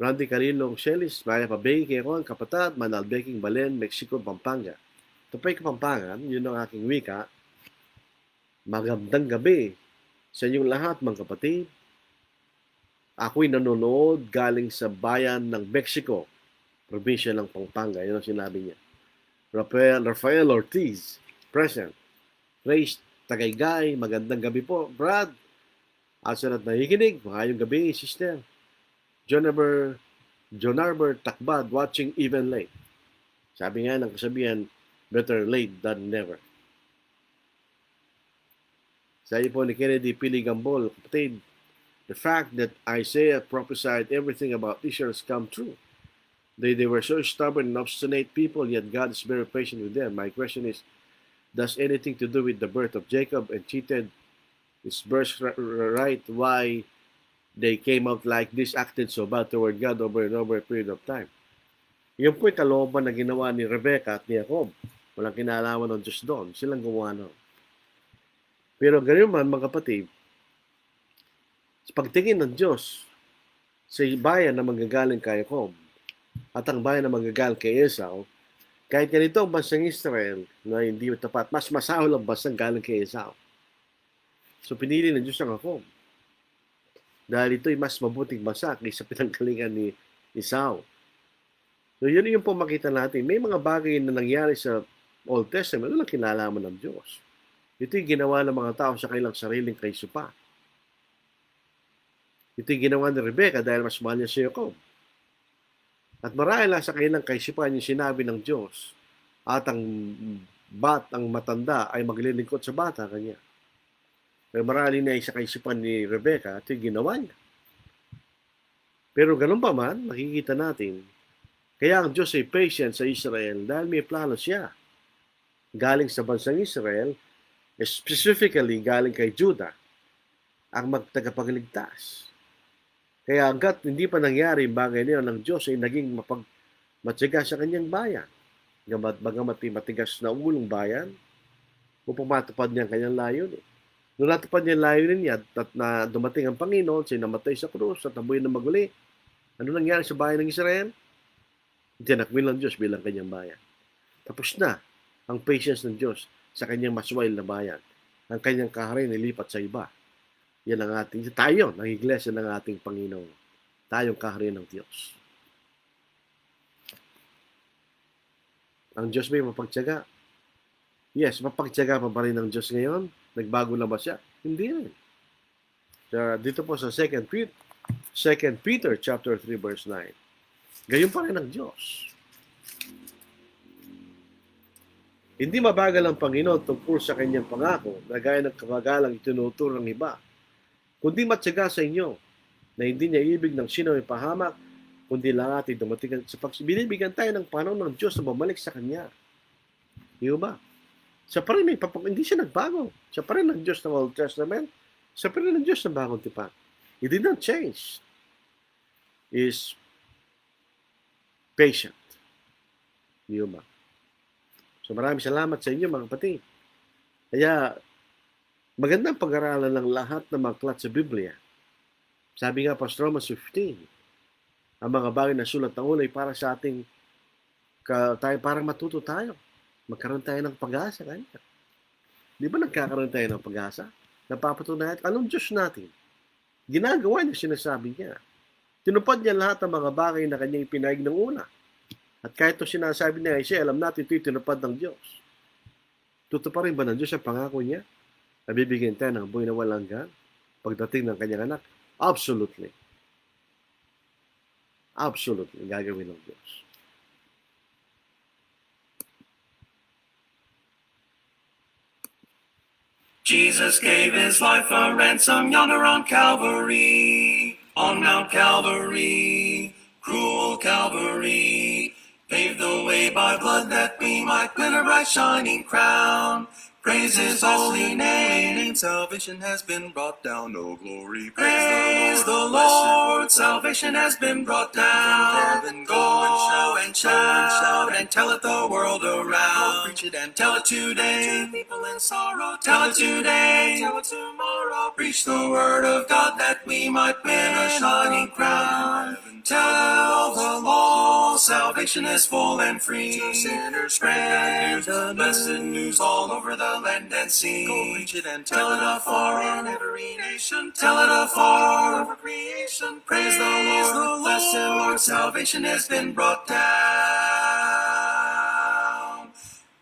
Randy Carilong Shelis, Maya Pabay, Keron, Kapatad, Manalbeking, Balen, Mexico, Pampanga. Ito po ay Kapampangan, yun ang aking wika. Magandang gabi sa inyong lahat mga kapatid. Ako'y nanonood galing sa bayan ng Mexico, probinsya ng Pampanga. Yun ang sinabi niya. Rafael Ortiz, present. Grace Tagaygay, magandang gabi po, Brad. At sa lahat nakikinig, mahayong gabi, sister. John Arbor Takbad, watching even late. Sabi nga ng kasabihan, better late than never. Sabi po ni Kennedy Pili Gambol, kapatid, the fact that Isaiah prophesied everything about Israel has come true. They were so stubborn and obstinate people, yet God is very patient with them. My question is, does anything to do with the birth of Jacob and cheated his birthright, why they came out like this, acted so bad toward God over and over a period of time? Yun po yung kalooban na ginawa ni Rebecca at ni Jacob. Walang kinalaman ng Diyos doon. Silang gumawa nun. Pero ganyan man, mga kapatid, sa pagtingin ng Diyos sa bayan na manggagaling kay Jacob at ang bayan na manggagaling kay Esau, kahit ganito ang bansang Israel na hindi tapat, mas masahol ang bansang galing kay Esau. So pinili ng Diyos ang Jacob. Dahil ito'y mas mabuting bansa kaysa pinanggalingan ni Esau. So yun yung po makita natin. May mga bagay na nangyari sa Old Testament na kinalaman ng Diyos. Ito'y ginawa ng mga tao sa kanilang sariling kaisupa. Ito'y ginawa ni Rebecca dahil mas mahal niya si Jacob. At marahil sa kanilang kaisipan yung sinabi ng Diyos at ang matanda ay maglilingkod sa bata kanya. Pero marahil na sa kaisipan ni Rebecca, ito'y ginawa niya. Pero ganun pa man, makikita natin, kaya ang Diyos ay patient sa Israel dahil may plano siya. Galing sa bansang Israel, specifically galing kay Judah, ang magtagapagligtas. Kaya hanggat hindi pa nangyari yung bagay niya ng Diyos ay naging matyaga sa kanyang bayan. Bagamat matigas na ulong bayan, upang matupad niya ang kanyang layunin. Nung natupad niya ang layunin niya at na dumating ang Panginoon, siya namatay sa krus at nabuhay na maguli, ano nangyari sa bayan ng Israel? Tinakwil ng Diyos bilang kanyang bayan. Tapos na ang patience ng Diyos sa kanyang maswail na bayan. Ang kanyang kaharian nilipat sa iba. Yan ang ating, tayo, ng iglesia ng ating Panginoon. Tayong kaharian ng Diyos. Ang Diyos may mapagtyaga. Yes, mapagtyaga pa rin ng Diyos ngayon. Nagbago na ba siya? Hindi rin. Dito po sa 2 Peter chapter 3 verse 9. Gayon pa rin ang Diyos. Hindi mabagal ang Panginoon tungkol sa kanyang pangako na gaya ng kamagalang itinuturo ng iba, kundi matyaga sa inyo na hindi niya ibig ng sino ay pahamak, kundi lahat ay dumating sa binibigyan tayo ng panahon ng Diyos na bumalik sa Kanya. Di ba? Siya pa rin hindi siya nagbago. Siya pa rin ang Diyos ng Old Testament. Siya pa rin ang Diyos ng Bagong Tipan. He did not change. He is patient. Di ba? So maraming salamat sa inyo mga kapatid. Kaya magandang pag-aralan ng lahat ng mga aklat sa Biblia. Sabi nga pa sa Romans 15, ang mga bagay na sulat ng ulay para sa ating parang matuto tayo. Magkaroon tayo ng pag-asa kanya. Di ba nagkakaroon tayo ng pag-asa? Napapatunayan anong Diyos natin? Ginagawa niya, sinasabi niya. Tinupad niya lahat ng mga bagay na kanyang ipinahayag ng una. At kahit ito sinasabi niya, alam natin ito'y tinupad ng Diyos. Tutuparin ba ng Diyos ang pangako niya? Nabibigyan tayo ng buhay na walang hanggan pagdating ng kanyang anak? Absolutely. Absolutely. Gagawin ng Diyos. Jesus gave his life a ransom yonder on Calvary, on Mount Calvary, cruel Calvary. Paved the way by blood that we might win a bright shining crown. Praise His holy name. Salvation has been brought down. Oh, glory. Praise the Lord. Salvation has been brought down. Then go and shout and tell it the world around. Go preach it and tell it today. To people in sorrow. Tell it today. Tell it tomorrow. Preach the word of God that we might win a shining crown. Tell the lost salvation is full and free. To sinners spread the blessed news all over the land and sea. Go preach it and tell it afar in every nation. Tell it afar over creation. Praise the Lord, blessed Lord, salvation has been brought down.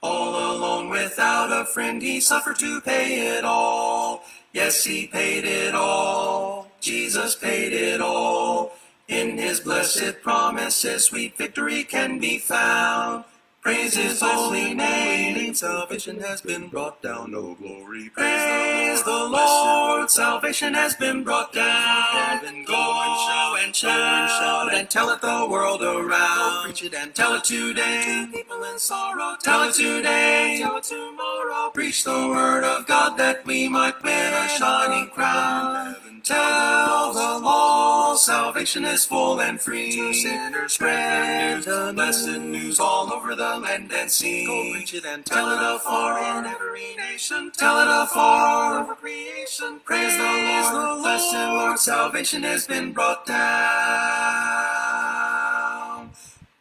All alone without a friend, He suffered to pay it all. Yes, He paid it all. Jesus paid it all. In His blessed promises, sweet victory can be found. Praise His holy name. Salvation has been brought down. Oh, glory. Praise the Lord. Salvation has been brought down. Then go and shout and tell it the world around. Go preach it and tell it today. To people in sorrow. Tell it today. Tell it tomorrow. Preach the word of God that we might win a shining crown. Tell the lost salvation is full and free. To sinners spread the blessed news all over the land and sea. Go preach it and tell it afar in every nation. Tell it afar over creation. Praise the Lord, blessed Lord, salvation has been brought down.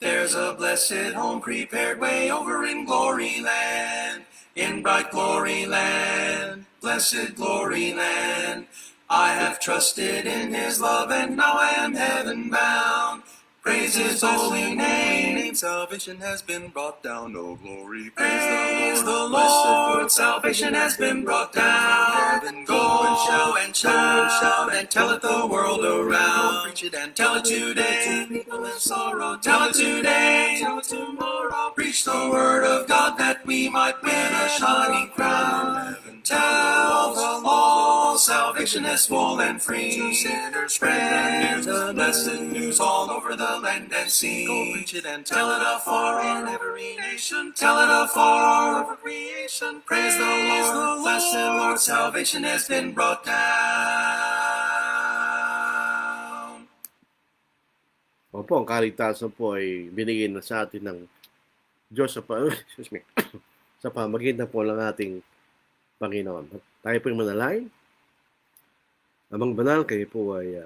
There's a blessed home prepared way over in glory land. In bright glory land, blessed glory land. I have trusted in His love and now I am heaven bound. Praise His holy name. Salvation has been brought down. Oh, glory. Praise the Lord. Salvation has been brought down. Then go and shout and tell it the world around. Preach it and tell it today. To people in sorrow. Tell it today. Tell it tomorrow. Preach the word of God that we might win a shining crown. Tell the lost salvation is full and free. To sinners spread the blessed news all over the land and sea. Go preach it and tell it afar in every nation. Tell it afar over creation. Praise the Lord, blessed Lord, salvation has been brought down. Opo, ang kaligtasan po ay binigay na sa atin ng Diyos sa, excuse me, sa pamagitan po ng ating Panginoon. Tayo po yung manalangin. Amang banal, kayo po ay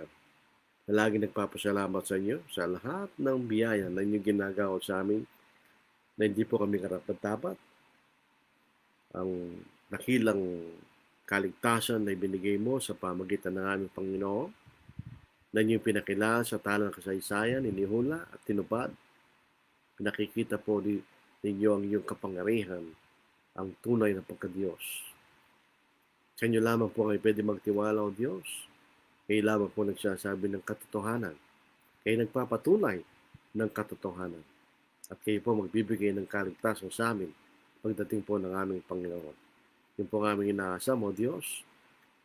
lagi nagpapasalamat sa inyo sa lahat ng biyaya na inyong ginagawa sa amin na hindi po kami karapat-dapat. Ang dakilang kaligtasan na ibinigay mo sa pamagitan ng aming Panginoon na inyong pinakilala sa talang kasaysayan, inihula at tinupad. Pinakikita po ninyo ang iyong kapangyarihan, ang tunay na pagka-Diyos. Sa inyo lamang po kayo pwede magtiwala o Diyos. Kayo lamang po nagsasabi ng katotohanan. Kayo nagpapatunay ng katotohanan. At kayo po magbibigay ng kaligtasan sa amin pagdating po ng aming Panginoon. Yung po ang aming inaasam o Diyos,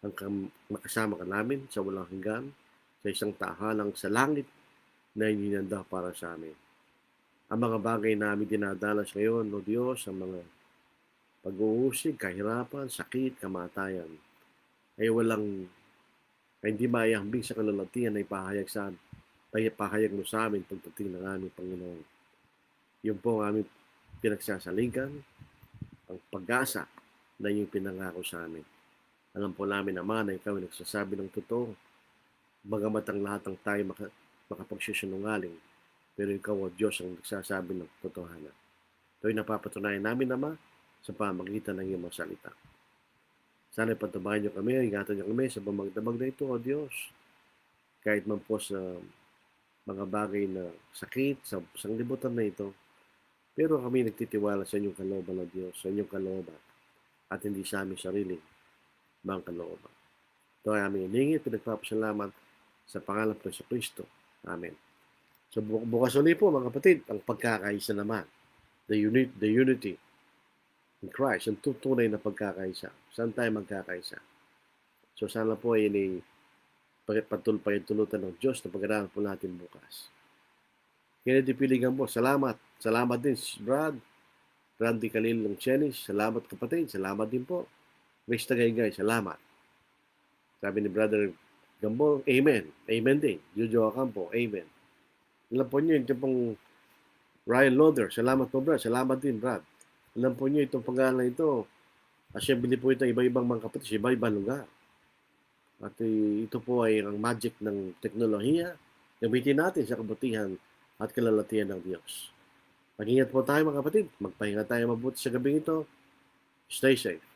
ang makasama ka namin sa walang hanggan, sa isang tahalang sa langit na ininanda para sa amin. Ang mga bagay na aming dinadalas ngayon, o Diyos, ang mga pag-uusig, kahirapan, sakit, kamatayan, ay hindi maihambing sa kalalatian na ipahayag mo sa amin pagdating ng aming Panginoon. Yun po ang aming pinagsasaligan, ang pag-asa na yung pinangako sa amin. Alam po namin naman na ikaw ay nagsasabi ng totoo, bagamat ang lahat ng tayo makapagsisinungaling, pero ikaw o Diyos ang nagsasabi ng totohanan. Ito'y napapatunayan namin, Ama, sa pamagitan ng iyong mga salita. Sana patabayan niyo kami, ingatan niyo kami sa pamagdamag na ito, O Diyos. Kahit man po sa mga bagay na sakit, sa sanglibutan na ito, pero kami nagtitiwala sa inyong kalooban, O Diyos, sa inyong kalooban, at hindi sa aming sarili, mga kalooban. Ito ay aming hiningi, pinagpapasalamat sa pangalan ng Kristo. Amen. So bukas ulit po, mga kapatid, ang pagkakaisa naman, the unity in Christ, ang tunay na pagkakaisa. Saan tayo magkakaisa? So sana po ay pagtulutan ng Diyos na pag-aralan po natin bukas. Kennedy Piligan po, salamat. Salamat din, Brad. Randy Khalil ng Chenis, salamat kapatid. Salamat din po. Grace Tagaygay, salamat. Sabi ni Brother Gambol, amen. Amen din. Jojo Acampo, amen. Alam po nyo, ito pong Ryan Loader, salamat po Brad. Salamat din Brad. Alam po nyo, itong pangalan ito, assembly po ito iba-ibang mga kapatid, iba-ibang lugar. At ito po ay ang magic ng teknolohiya. Gamitin natin sa kabutihan at kalalatian ng Diyos. Mag-ingat po tayo mga kapatid. Magpahinga tayo mabuti sa gabing ito. Stay safe.